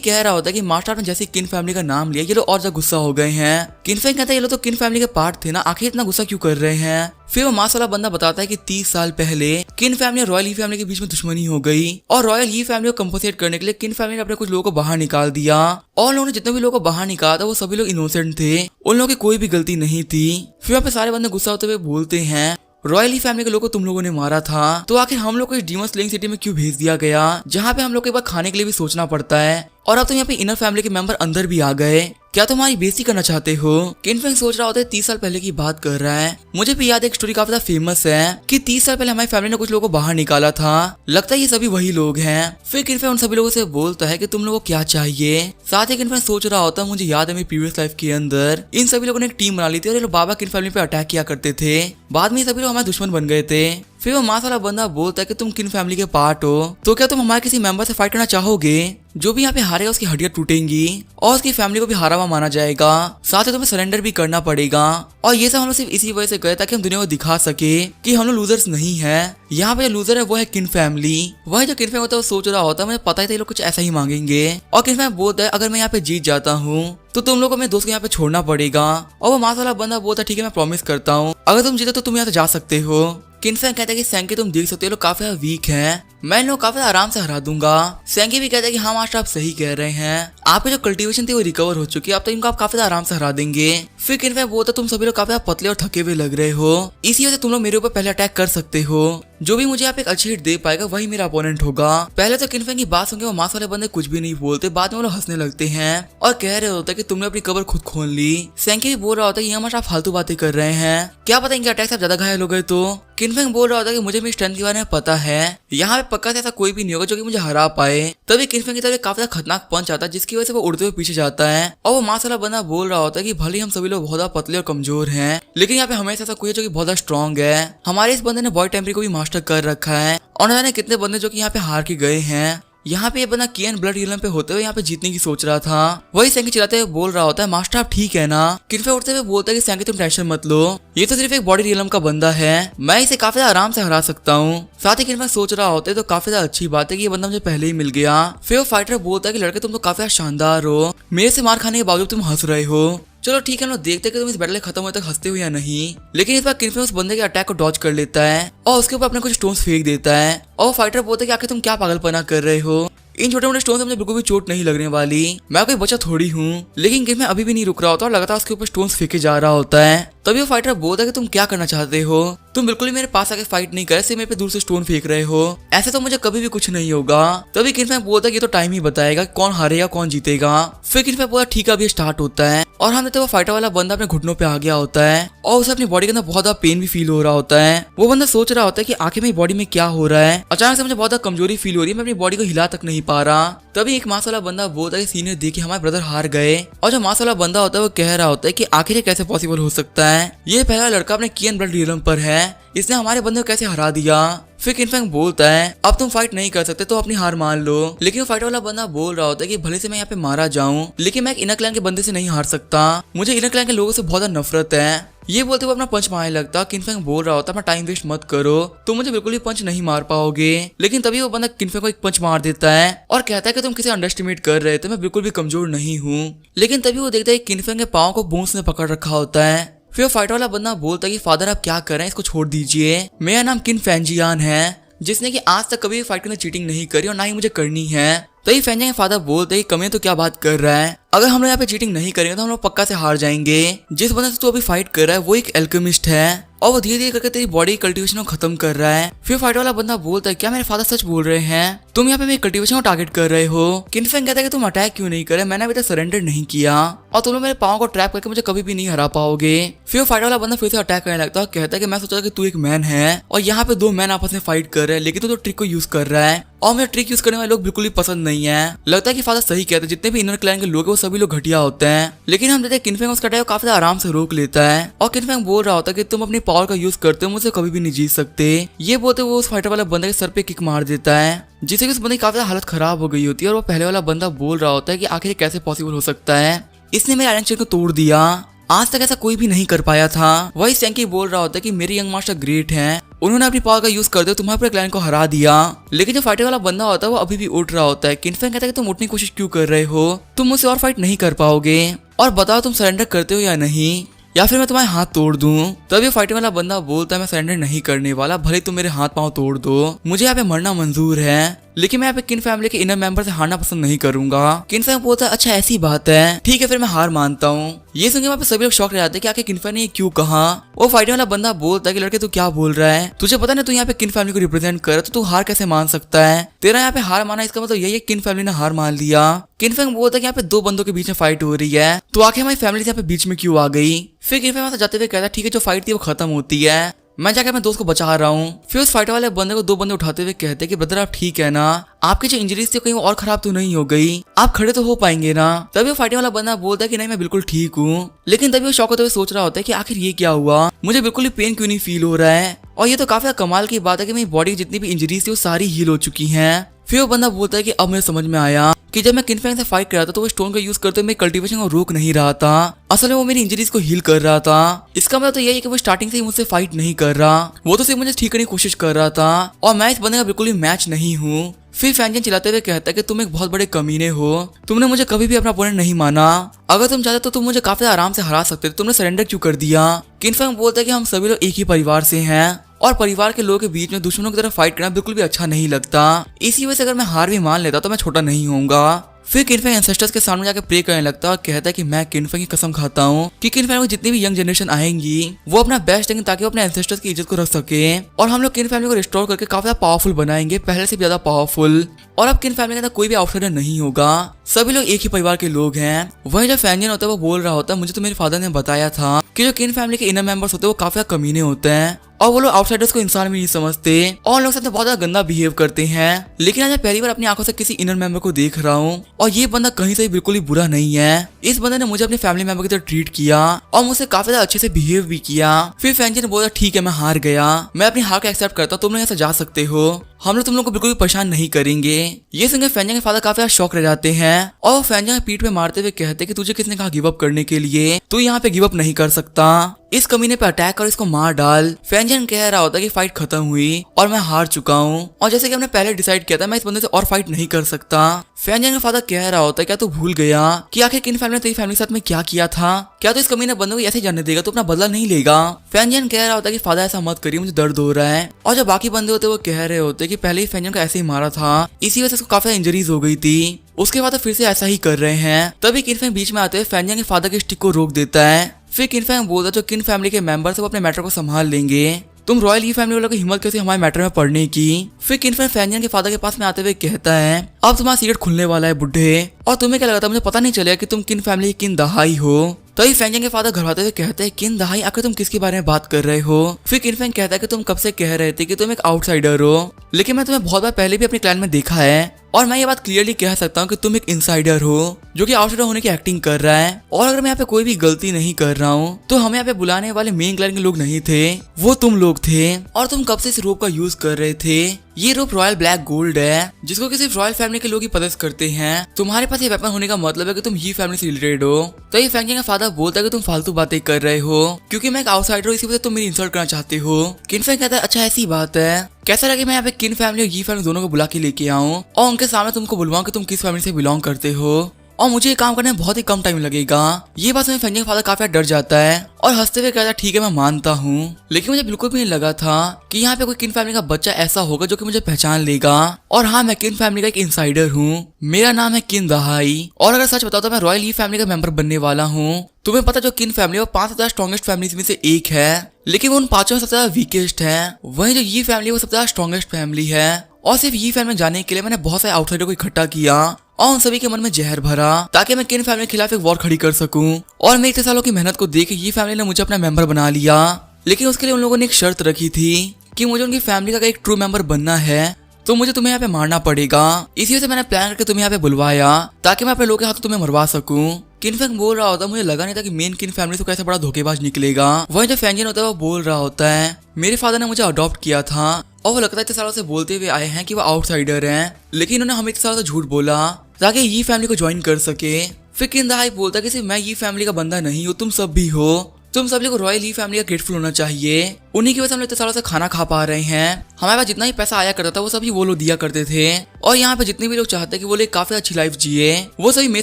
कह रहा होता है कि मास्टर ने जैसे किन फैमिली का नाम लिया ये लोग और ज्यादा गुस्सा हो गए हैं। किनफेंग कहता है ये लोग तो किन फैमिली के पार्ट थे ना, आखिर इतना गुस्सा क्यों कर रहे हैं। फिर वो मास वाला बंदा बताता है कि 30 साल पहले किन फैमिली और रॉयल ही फैमिली के बीच में दुश्मनी हो गई, और रॉयल ही फैमिली को कंपनसेट करने के लिए किन फैमिली ने अपने कुछ लोगों को बाहर निकाल दिया, और लोगों ने जितने भी लोगों को बाहर निकाला था वो सभी लोग इनोसेंट थे, उन लोगों की कोई भी गलती नहीं थी। फिर वहाँ पे सारे बंदे गुस्सा होते हुए बोलते हैं रॉयल ही फैमिली के लोगों को तुम लोगों ने मारा था, तो आखिर हम लोग को इस डीमन स्लेइंग सिटी में क्यों भेज दिया गया, जहाँ पे हम लोग को एक बार खाने के लिए भी सोचना पड़ता है, और अब तो यहाँ पे इनर फैमिली के मेंबर अंदर भी आ गए, क्या तुम हमारी बेइज्जती करना चाहते हो। किनफेंग सोच रहा होता है 30 साल पहले की बात कर रहा है। मुझे भी याद है एक स्टोरी काफी ज्यादा फेमस है कि 30 साल पहले हमारी फैमिली ने कुछ लोगों को बाहर निकाला था, लगता है ये सभी वही लोग हैं। फिर किनफेंग उन सभी लोगों से बोलता है कि तुम लोगों को क्या चाहिए। साथ ही किनफेंग सोच रहा होता है मुझे याद है मेरी प्रीवियस लाइफ के अंदर इन सभी लोगों ने एक टीम बना ली थी और ये लोग बाबा किन फैमिली पे अटैक किया करते थे, बाद में ये सभी लोग हमारे दुश्मन बन गए थे। फिर वो मास वाला बंदा बोलता है कि तुम किन फैमिली के पार्ट हो, तो क्या तुम हमारे किसी मेंबर से फाइट करना चाहोगे, जो भी यहाँ पे हारेगा उसकी हड्डियां टूटेंगी और उसकी फैमिली को भी हारा हुआ माना जाएगा, साथ ही तुम्हें सरेंडर भी करना पड़ेगा। और ये सब हम लोग सिर्फ इसी वजह से गए ताकि हम दुनिया को दिखा सके कि हम लोग लूजर्स नहीं है। यहाँ पे जो लूजर है वो है किन फैमिली। वही जो किन फैमिली होता है वो सोच रहा होता है मुझे पता ही था ये लोग कुछ ऐसा ही मांगेंगे, और किन फैमिली बोलता है अगर मैं यहाँ पे जीत जाता हूँ तो तुम लोग को मेरे दोस्त को यहाँ पे छोड़ना पड़ेगा, और वो मास वाला बंदा बोलता है ठीक है मैं प्रॉमिस करता हूँ अगर तुम जीते तो तुम यहाँ से जा सकते हो। किनफेंग कहता है कि सैंकी तुम देख सकते हो लोग काफी वीक हैं, मैं इन लोग काफी आराम से हरा दूंगा। सैंकी भी कहता है कि हाँ मास्टर आप सही कह रहे हैं, आपकी जो कल्टीवेशन थी वो रिकवर हो चुकी है, अब तो इनको आप काफी आराम से हरा देंगे। फिर किनफेंग बोलता तुम सभी लोग काफी पतले और थके हुए लग रहे हो, इसी वजह से तुम लोग मेरे ऊपर पहले अटैक कर सकते हो, जो भी मुझे आप एक अच्छी हिट दे पाएगा वही मेरा अपोनेंट होगा। पहले तो किनफेंग की बात सुनकर वो मास वाले बंदे कुछ भी नहीं बोलते, बाद में वो लोग हंसने लगते हैं और कह रहे होते कि तुमने अपनी कबर खुद खोल ली। सैंकी भी बोल रहा होता है यहाँ मास्टर आप फालतू बातें कर रहे हैं, क्या पता इनके अटैक से ज्यादा घायल हो गए तो। किनफेंग बोल रहा होता है कि मुझे मेरी स्ट्रेंथ के बारे में पता है, यहाँ पे पक्का से ऐसा कोई भी नहीं होगा जो कि मुझे हरा पाए। तभी किनफेंग की तरफ काफी खतरनाक पंच आता है जिसकी वजह से वो उड़ते हुए पीछे जाता है, और वो मास वाला बंदा बोल रहा होता है कि भले हम सभी लोग बहुत पतले और कमजोर हैं, लेकिन यहाँ पे हमेशा ऐसा कोई है जो कि बहुत स्ट्रॉन्ग है। हमारे इस बंदे ने बॉय टेम्परी को भी मास्टर कर रखा है, और न जाने कितने बंदे जो कि यहाँ पे हार के गए हैं। यहाँ पे ये बंदा कियन ब्लड रियलम पे होते हुए यहाँ पे जीतने की सोच रहा था। वही सैंकी चिल्लाते हुए बोल रहा होता है मास्टर आप ठीक है ना। किनफेंग उठते हुए बोलता है कि सैंकी तुम टेंशन मत लो, ये तो सिर्फ एक बॉडी रियलम का बंदा है, मैं इसे काफी आराम से हरा सकता हूँ। साथ ही किनफेंग सोच रहा होता है तो काफी अच्छी बात है कि ये बंदा मुझे पहले ही मिल गया। फिर वो फाइटर बोलता है कि लड़के तुम तो काफी शानदार हो, मेरे से मार खाने के बावजूद तुम हंस रहे हो, चलो ठीक है हम लोग देखते हैं कि तुम इस बैटल खत्म होने तक हंसते हो या नहीं। लेकिन इस बार किनफेंग उस बंदे के अटैक को डॉज कर लेता है और उसके ऊपर अपने कुछ स्टोन्स फेंक देता है, और फाइटर बोलता है कि आखिर तुम क्या पागलपना कर रहे हो, इन छोटे मोटे स्टोन से मुझे बिल्कुल भी चोट नहीं लगने वाली, मैं कोई बच्चा थोड़ी हूँ। लेकिन किनफेंग अभी भी नहीं रुक रहा होता और लगातार उसके ऊपर स्टोन्स फेंके जा रहा होता है। तभी वो फाइटर बोलता है कि तुम क्या करना चाहते हो, तुम बिल्कुल ही मेरे पास आके फाइट नहीं करे, सिर्फ मेरे पे दूर से स्टोन फेंक रहे हो, ऐसे तो मुझे कभी भी कुछ नहीं होगा। तभी किनफेंग बोलता है कि ये तो टाइम ही बताएगा कौन हारेगा कौन जीतेगा। फिर किनफेंग बोलता ठीक है अभी स्टार्ट होता है, और हम देखते वो फाइटर वाला बंदा अपने घुटनों पे आ गया होता है और उसे अपनी बॉडी के अंदर बहुत ज्यादा पेन भी फील हो रहा होता है। वो बंदा सोच रहा होता है कि आखिर मेरी बॉडी में क्या हो रहा है, अचानक से मुझे बहुत ज्यादा कमजोरी फील हो रही है, मैं अपनी बॉडी को हिला तक नहीं पा रहा। तभी एक मास वाला बंदा बोलता है सीनियर देखिए हमारे ब्रदर हार गए, और जो मास वाला बंदा होता है वो कह रहा होता है कि आखिर ये कैसे पॉसिबल हो सकता है, ये पहला लड़का अपने कियन ब्लड रियलम पर है, इसने हमारे बंदे को कैसे हरा दिया। फिर किनफेंग बोलता है अब तुम फाइट नहीं कर सकते तो अपनी हार मान लो। लेकिन वो फाइट वाला बंदा बोल रहा होता है कि भले से मैं यहाँ पे मारा जाऊं लेकिन मैं एक इनर क्लैन के बंदे से नहीं हार सकता, मुझे इनर क्लैन के लोगों से बहुत नफरत है। ये बोलते हुए अपना पंच मारने लगता। किनफेंग बोल रहा होता अपना टाइम वेस्ट मत करो, तुम मुझे बिल्कुल भी पंच नहीं मार पाओगे। लेकिन तभी वो बंदा किनफेंग को एक पंच मार देता है और कहता है कि तुम किसे अंडरस्टिमेट कर रहे थे, मैं बिल्कुल भी कमजोर नहीं हूँ। लेकिन तभी वो देखता है किनफेंग के पाँव को बूंस ने पकड़ रखा होता है। फिर फाइट वाला बंदा बोलता है कि फादर आप क्या कर रहे हैं, इसको छोड़ दीजिए, मेरा नाम किन फैंजियान है जिसने कि आज तक कभी फाइट के अंदर चीटिंग नहीं करी और ना ही मुझे करनी है। तभी फैंजियान के फादर बोलते हैं कमी तो क्या बात कर रहा है, अगर हम लोग यहाँ पे चीटिंग नहीं करेंगे तो हम लोग पक्का से हार जाएंगे। जिस बंदे से तू अभी फाइट कर रहा है वो एक एल्केमिस्ट है और वो धीरे धीरे करके तेरी बॉडी कल्टीवेशन को खत्म कर रहा है। फिर फाइट वाला बंदा बोलता है क्या मेरे फादर सच बोल रहे हैं, तुम यहाँ पे मेरी कल्टीवेशन को टारगेट कर रहे हो। किनफेंग कहता है कि तुम अटैक क्यों नहीं करे, मैंने अभी तक सरेंडर नहीं किया और तुम लोग मेरे पाँव को ट्रैप करके मुझे कभी भी नहीं हरा पाओगे। फिर फाइट वाला बंदा फिर से अटैक करने लगता है, कहता है कि मैं सोचा कि तू एक मैन है और यहाँ पे दो मैन आपस में फाइट कर रहे हैं लेकिन तू तो ट्रिक को यूज कर रहा है और मुझे ट्रिक यूज करने वाले लोग बिल्कुल भी पसंद नहीं है। लगता है कि फादर सही कहते हैं, जितने भी इनर क्लैन के लोग हैं वो सभी लोग घटिया होते हैं। लेकिन हम देखते हैं किनफेंग उसका अटैक काफी आराम से रोक लेता है और किनफेंग बोल रहा होता है कि तुम अपनी पावर का यूज करते हो मुझसे कभी भी नहीं जीत सकते। ये बोलते वो उस फाइटर वाला बंदे के सर पे किक मार देता है जिससे कि उस बंदे की काफी हालत खराब हो गई होती है और वो पहले वाला बंदा बोल रहा होता है कि आखिर कैसे पॉसिबल हो सकता है, इसने मेरे आयरन चेन को तोड़ दिया, आज तक ऐसा कोई भी नहीं कर पाया था। वही सैंकी बोल रहा होता है कि मेरे यंग मास्टर ग्रेट हैं, उन्होंने अपनी पावर का यूज करते तुम्हारे पूरे क्लैन को हरा दिया। लेकिन जो फाइटर वाला बंदा होता है वो अभी भी उठ रहा होता है। किनफेंग कहता है कि तुम उठने की कोशिश क्यों कर रहे हो, तुम मुझसे और फाइट नहीं कर पाओगे और बताओ तुम सरेंडर करते हो या नहीं या फिर मैं तुम्हारे हाथ तोड़ दूं। तभी फाइटर वाला बंदा बोलता है मैं सरेंडर नहीं करने वाला, भले तुम मेरे हाथ पांव तोड़ दो, मुझे यहाँ पे मरना मंजूर है लेकिन मैं यहाँ पे किन फैमिली के इनर मेंबर से हारना पसंद नहीं करूंगा। किन फैमिली बोलता है अच्छा ऐसी बात है, ठीक है फिर मैं हार मानता हूँ। ये सुन के वहाँ पे सभी लोग शॉक रह जाते हैं कि आखिर किन फैमिली ने क्यों कहा। वो फाइटर वाला बंदा बोलता है कि लड़के तू क्या बोल रहा है, तुझे पता नहीं तू यहाँ पे किन फैमिली को रिप्रेजेंट कर तो तू हार कैसे मान सकता है, तेरा यहाँ पे हार माना इसका मतलब यही है किन फैमिली ने हार मान लिया। किन फैमिली बोलता है कि यहाँ पे दो बंदों के बीच में फाइट हो रही है तो आखिर हमारी फैमिली यहाँ पे बीच में क्यों आ गई। फिर किन फैमिली जाते हुए कहता है ठीक है जो फाइट थी वो खत्म होती है, मैं जाकर अपने दोस्त को बचा रहा हूँ। फिर उस फाइटर वाले बंदे को दो बंदे उठाते हुए कहते हैं कि ब्रदर आप ठीक है ना, आपकी जो इंजरीज थी कहीं और खराब तो नहीं हो गई, आप खड़े तो हो पाएंगे ना। तभी वो फाइटर वाला बंदा बोलता है कि नहीं मैं बिल्कुल ठीक हूँ। लेकिन तभी वो शौक होते हुए सोच रहा होता है कि आखिर ये क्या हुआ, मुझे बिल्कुल भी पेन क्यों नहीं फील हो रहा है और ये तो काफी कमाल की बात है कि मेरी बॉडी जितनी भी इंजरीज थी वो सारी हील हो चुकी हैं। फिर वो बंदा बोलता है कि अब मुझे समझ में आया कि जब मैं किनफेंग से फाइट कर रहा था तो वो स्टोन का यूज करते हुए मेरी कल्टीवेशन को रोक नहीं रहा था, असल में वो मेरी इंजरीज को हील कर रहा था। इसका मतलब तो यही है कि वो स्टार्टिंग से ही मुझसे फाइट नहीं कर रहा, वो तो सिर्फ मुझे ठीक करने की कोशिश कर रहा था और मैं इस बंदे का बिल्कुल भी मैच नहीं हूँ। फिर फैंजियन चिल्लाते हुए कहता है कि तुम एक बहुत बड़े कमीने हो, तुमने मुझे कभी भी अपना अपोनेंट नहीं माना, अगर तुम चाहते तो तुम मुझे काफी आराम से हरा सकते थे, तुमने सरेंडर क्यों कर दिया। किनफेंग बोलता है कि हम सभी लोग एक ही परिवार से हैं और परिवार के लोगों के बीच में दुश्मनों की तरह फाइट करना बिल्कुल भी अच्छा नहीं लगता, इसी वजह से अगर मैं हार भी मान लेता तो मैं छोटा नहीं होऊंगा। फिर किनफेंग एंसेस्टर्स के सामने जाकर प्रे करने लगता है और कहता है कि मैं किनफेंग की कसम खाता हूँ कि किनफेंग को जितनी भी यंग जनरेशन आएंगी वो अपना बेस्ट देंगे ताकि वो अपने एंसेस्टर्स की इज्जत को रख सके और हम लोग किन फैमिली को रिस्टोर करके काफी ज्यादा पावरफुल बनाएंगे, पहले से भी ज्यादा पावरफुल। और अब किन फैमिली के अंदर कोई भी आउटसाइडर नहीं होगा, सभी लोग एक ही परिवार के लोग हैं। वही जो फैंजियन होता है वो बोल रहा होता है मुझे तो मेरे फादर ने बताया था कि जो किन फैमिली के इनर मेंबर्स होते हैं वो काफी कमीने होते हैं और वो लोग आउटसाइडर्स को इंसान भी नहीं समझते और लोग साथ में बहुत ज्यादा गंदा बिहेव करते हैं। लेकिन आज मैं पहली बार अपनी आंखों से किसी इनर मेंबर को देख रहा हूँ और ये बंदा कहीं से बिल्कुल ही बुरा नहीं है। इस बंदे ने मुझे अपने फैमिली मेंबर की तरह ट्रीट किया और मुझसे काफी ज्यादा अच्छे से बिहेव भी किया। फिर फैंजियन ने बोला ठीक है मैं हार गया, मैं अपनी हार को एक्सेप्ट करता हूँ, तुम लोग यहाँ से जा सकते हो, हम लोग तुम लोग को बिल्कुल भी परेशान नहीं करेंगे। ये सुनकर फैंजियन के फादर काफी शौक रह जाते हैं और वो फैंजियन के पीठ पे मारते हुए कहते हैं कि तुझे किसने कहा गिव अप करने के लिए, तू यहाँ पे गिव अप नहीं कर सकता, इस कमीने पे अटैक कर इसको मार डाल। फैंजियन कह रहा होता है कि फाइट खत्म हुई और मैं हार चुका हूँ और जैसे कि हमने पहले डिसाइड किया था मैं इस बंदे से और फाइट नहीं कर सकता। फैंजियन का फादर कह रहा होता है क्या तू भूल गया कि आखिर किन फैमिली ने तेरी फैमिली के साथ में क्या किया था, क्या तू इस कमीने बंदे को ऐसे जाने देगा, तो अपना बदला नहीं लेगा। फैंजियन कह रहा होता है कि फादर ऐसा मत करिए, मुझे दर्द हो रहा है। और जो बाकी बंदे होते वो कह रहे होते कि पहले ही फैंजियन को ऐसे ही मारा था, इसी वजह से उसको काफी इंजरीज हो गई थी, उसके बाद फिर से ऐसा ही कर रहे हैं। तभी किनफेंग बीच में आते हुए फैंजियन के फादर के स्टिक को रोक देता है। फिर किनफेंग बोलता है जो किन फैमिली के मेंबर्स है वो अपने मैटर को संभाल लेंगे, तुम रॉयल ई फैमिली वालों की हिम्मत कैसे हमारे मैटर में पढ़ने की। फिर किनफेंग फैंजियन के फादर के पास में आते हुए कहता है अब तुम्हारा सीक्रेट खुलने वाला है बुढ़े, और तुम्हें क्या लगा था मुझे पता नहीं चलेगा कि तुम किन फैमिली की किन दहाई हो। तभी फैंजियन के फादर घबराते हुए कहते हैं किन दहाई, आखिर तुम किसके बारे में बात कर रहे हो। फिर किनफेंग कहता है कि तुम कब से कह रहे थे कि तुम एक आउटसाइडर हो, लेकिन मैं तुम्हें बहुत बार पहले भी अपने क्लैन में देखा है और मैं ये बात क्लियरली कह सकता हूँ कि तुम एक इनसाइडर हो जो कि आउटसाइडर होने की एक्टिंग कर रहा है। और अगर मैं यहाँ पे कोई भी गलती नहीं कर रहा हूँ तो हमें यहाँ पे बुलाने वाले मेन क्लाइंट के लोग नहीं थे, वो तुम लोग थे। और तुम कब से इस रोप का यूज कर रहे थे। ये रोप रॉयल ब्लैक गोल्ड है जिसको कि सिर्फ रॉयल फैमिली के लोग ही पजेस करते हैं। तुम्हारे पास ये वेपन होने का मतलब है कि तुम ही फैमिली से रिलेटेड हो। तो ये फैंग का फादर बोलता है कि तुम फालतू बातें कर रहे हो क्योंकि मैं एक आउटसाइडर हूँ, इसी वजह से तुम मेरी इंसल्ट करना चाहते हो। किन फैंग कहता है अच्छा ऐसी बात है, कैसा लगे मैं यहाँ पे किन फैमिली और ये फैमिली दोनों को बुला के लेके आऊँ और उनके सामने तुमको बुलवाऊं कि तुम किस फैमिली से बिलोंग करते हो और मुझे ये काम करने में बहुत ही कम टाइम लगेगा। ये बात सुन फैंग का फादर काफी डर जाता है और हंसते हुए कहता है ठीक है मैं मानता हूँ, लेकिन मुझे बिल्कुल भी नहीं लगा था कि यहाँ पे कोई किन फैमिली का बच्चा ऐसा होगा जो कि मुझे पहचान लेगा। और हाँ मैं किन फैमिली का एक इनसाइडर हूँ, मेरा नाम है किन दहाई और अगर सच बताओ तो मैं रॉयल ई फैमिली का मेंबर बनने वाला हूँ। तुम्हें पता जो किन फैमिली वो 5 सबसे स्ट्रॉन्गेस्ट फैमिली में से एक है, लेकिन वो उन 5 में सबसे ज्यादा वीकेस्ट है। वहीं जो ये फैमिली वो सबसे ज्यादा स्ट्रॉन्गेस्ट फैमिली है। और सिर्फ ये फैमिली में जाने के लिए मैंने बहुत सारे आउटसाइडर को इकट्ठा किया और उन सभी के मन में जहर भरा ताकि मैं किन फैमिली के खिलाफ एक वॉर खड़ी कर सकूं। और मेरे इतने सालों की मेहनत को देख ये फैमिली ने मुझे अपना मेंबर बना लिया, लेकिन उसके लिए उन लोगों ने एक शर्त रखी थी कि मुझे उनकी फैमिली का एक ट्रू मेंबर बनना है तो मुझे तुम्हें यहाँ पे मारना पड़ेगा। इसी वजह से मैंने प्लान करके तुम्हें यहाँ पे बुलवाया ताकि मैं अपने लोगों के हाथों तुम्हें मरवा सकूं। किन फैंग बोल रहा होता मुझे लगा नहीं था कि मेन किन फैमिली से कैसे बड़ा धोखेबाज निकलेगा। वही जो फैंजन होता है वो बोल रहा होता है मेरे फादर ने मुझे अडॉप्ट किया था और वो लगता है इतने सालों से बोलते हुए आए हैं कि वो आउटसाइडर हैं, लेकिन उन्होंने हमें इतने सालों से झूठ बोला ताकि ये फैमिली को ज्वाइन कर सके। फिर किन दहाई बोलता कि सिर्फ मैं ये फैमिली का बंदा नहीं हूँ, तुम सब भी हो। तुम सभी को रॉयल ई फैमिली का ग्रेटफुल होना चाहिए, उन्हीं की वजह से हम लोग इतने सालों से खाना खा पा रहे हैं। हमारे पास जितना ही पैसा आया करता था वो सभी वो लोग दिया करते थे और यहाँ पे जितने भी लोग चाहते हैं कि वो लोग काफी अच्छी लाइफ जिए वो सभी मेरे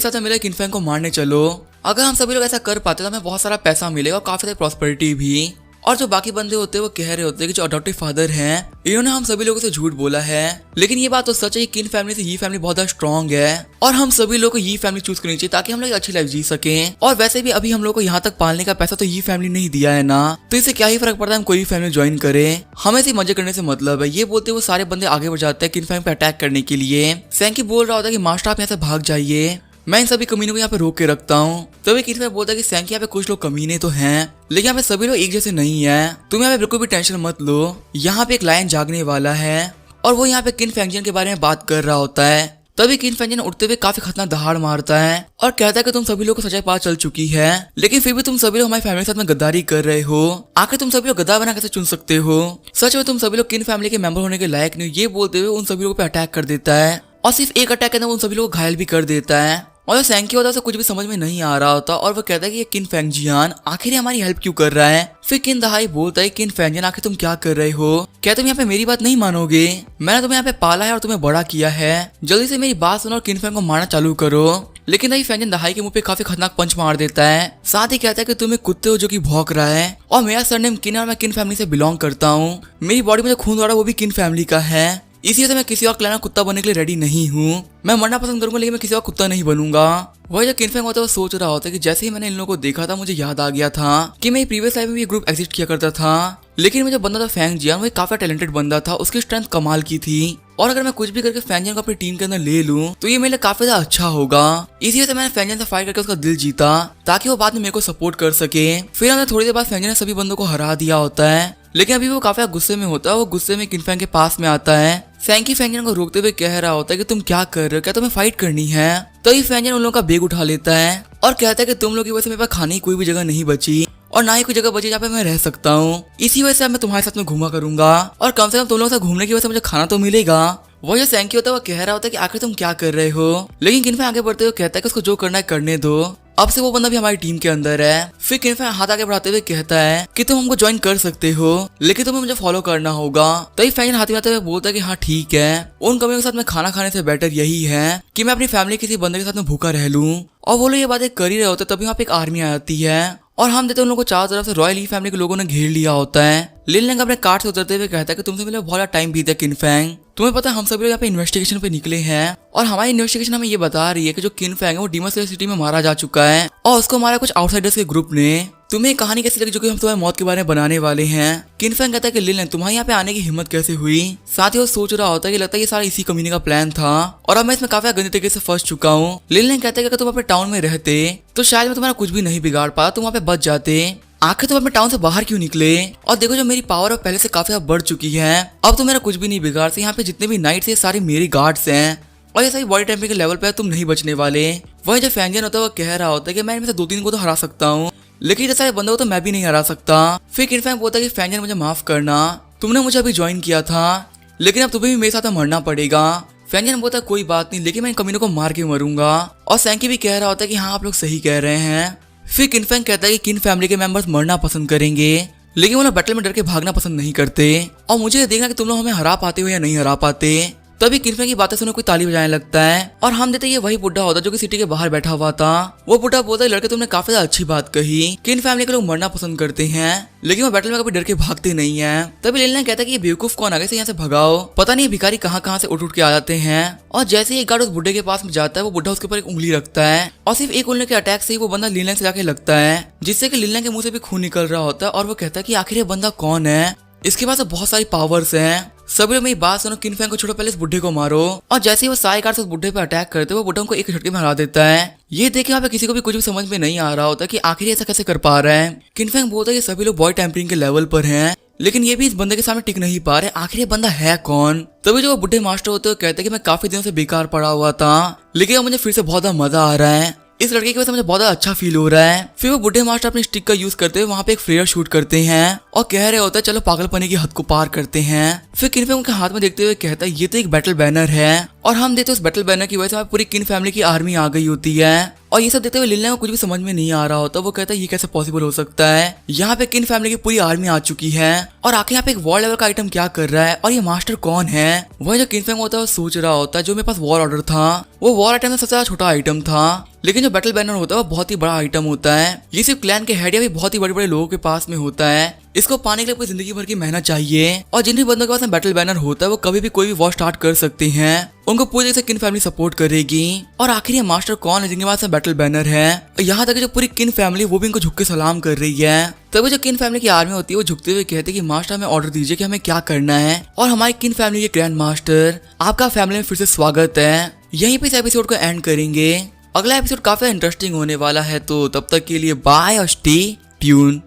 साथ मिले किन फैंग को मारने चलो। अगर हम सभी लोग ऐसा कर पाते तो हमें बहुत सारा पैसा मिलेगा और काफी सारी प्रॉस्पेरिटी भी। और जो बाकी बंदे होते हैं वो कह रहे होते हैं कि जो अडॉप्टिव फादर हैं इन्होंने हम सभी लोगों से झूठ बोला है, लेकिन ये बात तो सच है कि किन फैमिली से ये फैमिली बहुत ज्यादा स्ट्रॉन्ग है और हम सभी लोगों को ये फैमिली चूज करनी चाहिए ताकि हम लोग अच्छी लाइफ जी सकें। और वैसे भी अभी हम लोग को यहाँ तक पालने का पैसा तो ये फैमिली नहीं दिया है ना, तो इससे क्या ही फर्क पड़ता है हम कोई भी फैमिली ज्वाइन करें, हमें सिर्फ मजे करने से मतलब है। ये बोलते वो सारे बंदे आगे बढ़ जाते हैं किन फैमिली पे अटैक करने के लिए। सैंकी बोल रहा होता है कि मास्टर आप यहाँ से भाग जाइए, मैं इन सभी कमीनों को यहाँ पे रोक के रखता हूँ। तभी किन फैंग बोलता है कि सैंकी यहाँ पे कुछ लोग कमीने तो हैं, लेकिन यहाँ पे सभी लोग एक जैसे नहीं है, तुम यहाँ पे बिल्कुल भी टेंशन मत लो। यहाँ पे एक लायन जागने वाला है और वो यहाँ पे किन फैंगजन के बारे में बात कर रहा होता है। तभी किन फैंगजन उठते हुए काफी खतरनाक दहाड़ मारता है और कहता है कि तुम सभी लोग को सच्चाई पता चल चुकी है, लेकिन फिर भी तुम सभी लोग हमारी फैमिली के साथ में गद्दारी कर रहे हो। आखिर तुम सभी लोग गद्दार बना कैसे चुन सकते हो? सच में तुम सभी लोग किन फैमिली के मेंबर होने के लायक नहीं। ये बोलते हुए उन सभी लोगों पे अटैक कर देता है और सिर्फ एक अटैक के अंदर उन सभी लोग घायल भी कर देता है। और सैंकी होता है उसे कुछ भी समझ में नहीं आ रहा होता और वो कहता है कि ये किन फैंगजियान आखिर हमारी हेल्प क्यों कर रहा है। फिर किन दहाई बोलता है किन फैंगजियान आखिर तुम क्या कर रहे हो, क्या तुम यहाँ पे मेरी बात नहीं मानोगे? मैंने तुम्हें यहाँ पे पाला है और तुम्हें बड़ा किया है, जल्दी से मेरी बात सुनो और किन फैंग को मारना चालू करो। लेकिन दही फैंजन दहाई के मुंह पे काफी खतरनाक पंच मार देता है, साथ ही कहता है कि तुम एक कुत्ते हो जो कि भौंक रहा है और मेरा सरनेम किन है और मैं किन फैमिली से बिलोंग करता हूँ। मेरी बॉडी में जो खून दौड़ा वो भी किन फैमिली का है, इसी वजह से मैं किसी और क्लैन का कुत्ता बनने के लिए रेडी नहीं हूँ। मैं मरना पसंद करूंगा लेकिन मैं किसी और कुत्ता नहीं बनूंगा। वही जो किन फैंग होता है वो सोच रहा होता है कि जैसे ही मैंने इन लोगों को देखा था मुझे याद आ गया था कि मेरी प्रीवियस लाइफ में भी ग्रुप एग्जिस्ट किया करता था, लेकिन मुझे बंदा था फैंगजियान, वो काफी टैलेंटेड बंदा था, उसकी स्ट्रेंथ कमाल की थी और अगर मैं कुछ भी करके फैंगजियान को अपनी टीम के अंदर ले लूं तो ये मेरे लिए काफी ज्यादा अच्छा होगा। इसी वजह से मैंने फैंगजियान से फाइट करके उसका दिल जीता ताकि वो बाद में मेरे को सपोर्ट कर सके। फिर हमने थोड़ी देर बाद फैंगजियान ने सभी बंदों को हरा दिया होता है, लेकिन अभी वो काफी गुस्से में होता है। वो गुस्से में किन फैंग के पास में आता है। सैंकी फैंगजियान को रोकते हुए कह रहा होता है कि तुम क्या कर रहे हो, क्या तुम्हें फाइट करनी है? तो ये फैंगजियान उन लोगों का बैग उठा लेता है और कहता है कि तुम लोग की वजह से मेरे पास खाने की कोई भी जगह नहीं बची और ना ही कोई जगह बची जहाँ पे मैं रह सकता हूँ। इसी वजह से मैं तुम्हारे साथ में घूमा करूंगा और कम से कम तुम लोगों से घूमने की वजह से मुझे खाना तो मिलेगा। वो जो सैंकी होता है वो कह रहा होता है कि आखिर तुम क्या कर रहे हो, लेकिन किन फैंग आगे बढ़ते हुए कहता है कि उसको जो करना है करने दो, अब से वो बंदा भी हमारी टीम के अंदर है। फिर किन फैंग हाथ आगे बढ़ाते हुए कहता है कि तुम हमको ज्वाइन कर सकते हो लेकिन तुम्हें मुझे फॉलो करना होगा। तो ये फैंग हाथ मिलाते हुए बोलता है कि हाँ ठीक है, उन कमियों के साथ में खाना खाने से बेटर यही है कि मैं अपनी फैमिली किसी बंदे के साथ में भूखा रह लूं। और वो लोग ये बातें कर ही रहे होते तभी वहाँ पे एक आर्मी आ जाती है और हम देते उन लोगों को चारों तरफ से रॉयल ई फैमिली के लोगों ने घेर लिया होता है। लिन लैंग अपने कार्ड से उतरते हुए कहता है कि तुमसे मिले बहुत टाइम बीता किन फैंग, तुम्हें पता है हम सभी लोग यहाँ पे इन्वेस्टिगेशन पे निकले हैं और हमारी इन्वेस्टिगेशन हमें ये बता रही है कि जो किन फैंग है वो डीमन स्लेयर सिटी में मारा जा चुका है और उसको मारा कुछ आउटसाइडर्स के ग्रुप ने। तुम्हें कहानी कैसी लगी जो कि हम तुम्हारी मौत के बारे में बनाने वाले हैं? किन फैंग कहता है कि लिन लैंग तुम्हारे यहाँ पे आने की हिम्मत कैसे हुई? साथ ही वो सोच रहा होता है कि लगता है ये सारा इसी कमीने का प्लान था और अब मैं इसमें काफी गंदे तरीके से फंस चुका हूँ। लिन लैंग कहता है कि तुम अपने टाउन में रहते तो शायद मैं तुम्हारा कुछ भी नहीं बिगाड़ पाता, तुम वहाँ पे बच जाते। आखिर तुम अपने टाउन से बाहर क्यों निकले? और देखो जो मेरी पावर पहले से काफी बढ़ चुकी है, अब तो मेरा कुछ भी नहीं बिगाड़ सकते। यहाँ पे जितने भी नाइट्स है सारे मेरे गार्ड्स हैं। और ये सभी बॉडी टाइपिंग के लेवल पे तुम नहीं बचने वाले। वही जो फैंजन होता है वो कह रहा होता है कि मैं इनमें से 2-3 को तो हरा सकता हूँ, लेकिन इतने सारे बंदों को तो मैं भी नहीं हरा सकता। फिर किनफैंग बोलता है कि फैंजन मुझे माफ करना, तुमने मुझे अभी ज्वाइन किया था लेकिन अब तुम्हें भी मेरे साथ मरना पड़ेगा। फैंजन बोलता है कोई बात नहीं, लेकिन मैं इन कमीनों को मार के मरूंगा। और सैंकी भी कह रहा होता है कि हाँ आप लोग सही कह रहे हैं। फिर किनफैंग कहता है कि किन फैमिली के मेंबर्स मरना पसंद करेंगे लेकिन वो लोग बैटल में डर के भागना पसंद नहीं करते। और मुझे देखना कि तुम लोग हमें हरा पाते हो या नहीं हरा पाते। तभी किनफैंग की बातें सुनो कोई ताली बजाने लगता है और हम देते ये वही बुढ़ा होता जो कि सिटी के बाहर बैठा हुआ था। वो बुढ़ा बोलता है लड़के तुमने काफी ज्यादा अच्छी बात कही, किन फैमिली के लोग मरना पसंद करते हैं लेकिन वो बैटल में कभी डर के भागते नहीं है। तभी लिनलैंग कहता है कि ये बेवकूफ कौन आगे से यहाँ से भगाओ, पता नहीं भिखारी कहाँ से उठ के आ जाते हैं। और जैसे ही एक गार्ड उस बुढ़े के पास में जाता है वो बुढ़ा उसके ऊपर एक उंगली रखता है और सिर्फ एक उंगली के अटैक से ही वो बंदा लिनलैंग से जाके लगता है, जिससे कि लिनलैंग के मुंह से भी खून निकल रहा होता है। और वो कहता है कि आखिर ये बंदा कौन है, इसके पास बहुत सारी पावर्स हैं। सभी लोग मेरी बात सुनो, किनफैंग को छोड़ो, पहले इस बुढ़े को मारो। और जैसे ही वो सारे कार से उस बुढ़े पे अटैक करते वो बुढ़ा को एक झटके में हरा देता है। ये देखे वहाँ पे किसी को भी कुछ भी समझ में नहीं आ रहा होता कि आखिर ऐसा कैसे कर पा रहा है। किनफैंग बोलता है कि सभी लोग बॉय टेम्परिंग के लेवल पर हैं लेकिन ये भी इस बंदे के सामने टिक नहीं पा रहे, आखिर ये बंदा है कौन। तभी जो वो बुढ़े मास्टर होते हैं कहते हैं कि मैं काफी दिनों से बेकार पड़ा हुआ था लेकिन अब मुझे फिर से बहुत ज्यादा मजा आ रहा है, इस लड़के की वजह से मुझे बहुत अच्छा फील हो रहा है। फिर वो बुढ़े मास्टर अपनी स्टिक का यूज करते हुए वहाँ पे एक फ्लेयर शूट करते हैं और कह रहे होता है चलो पागलपने की हद को पार करते हैं। फिर किनफैंग उनके हाथ में देखते हुए कहता है ये तो एक बैटल बैनर है और हम देते उस बैटल बैनर की वजह से पूरी किन फैमिली की आर्मी आ गई होती है। और ये सब देखते हुए लिनलैंग को कुछ भी समझ में नहीं आ रहा होता। वो कहता है ये कैसे पॉसिबल हो सकता है, यहाँ पे किन फैमिली की पूरी आर्मी आ चुकी है और आखिर यहाँ पे एक वॉर लेवल का आइटम क्या कर रहा है और ये मास्टर कौन है। वही जो किनफैंग होता है वो सोच रहा होता है जो मेरे पास वॉर ऑर्डर था वो वॉर आइटम में सबसे ज्यादा छोटा आइटम था, लेकिन जो बैटल बैनर होता है वो बहुत ही बड़ा आइटम होता है। ये सिर्फ क्लैन के हेड या भी बहुत ही बड़े बड़े लोगों के पास में होता है, इसको पाने के लिए पूरी जिंदगी भर की मेहनत चाहिए। और जिन भी बंदों के पास में बैटल बैनर होता है वो कभी भी कोई भी वॉर स्टार्ट कर सकते हैं, उनको पूरी तरह से किन फैमिली सपोर्ट करेगी। और आखिर ये मास्टर कौन है जिनके पास में बैटल बैनर है, यहाँ तक जो पूरी किन फैमिली वो भी इनको झुक के सलाम कर रही है। तभी जो किन फैमिली की आर्मी होती है वो झुकते हुए कहते हैं कि मास्टर हमें ऑर्डर दीजिए कि हमें क्या करना है। और हमारी किन फैमिली के ग्रैंड मास्टर आपका फैमिली में फिर से स्वागत है। यहीं पे इस एपिसोड को एंड करेंगे। अगला एपिसोड काफी इंटरेस्टिंग होने वाला है, तो तब तक के लिए बाय और स्टे ट्यून।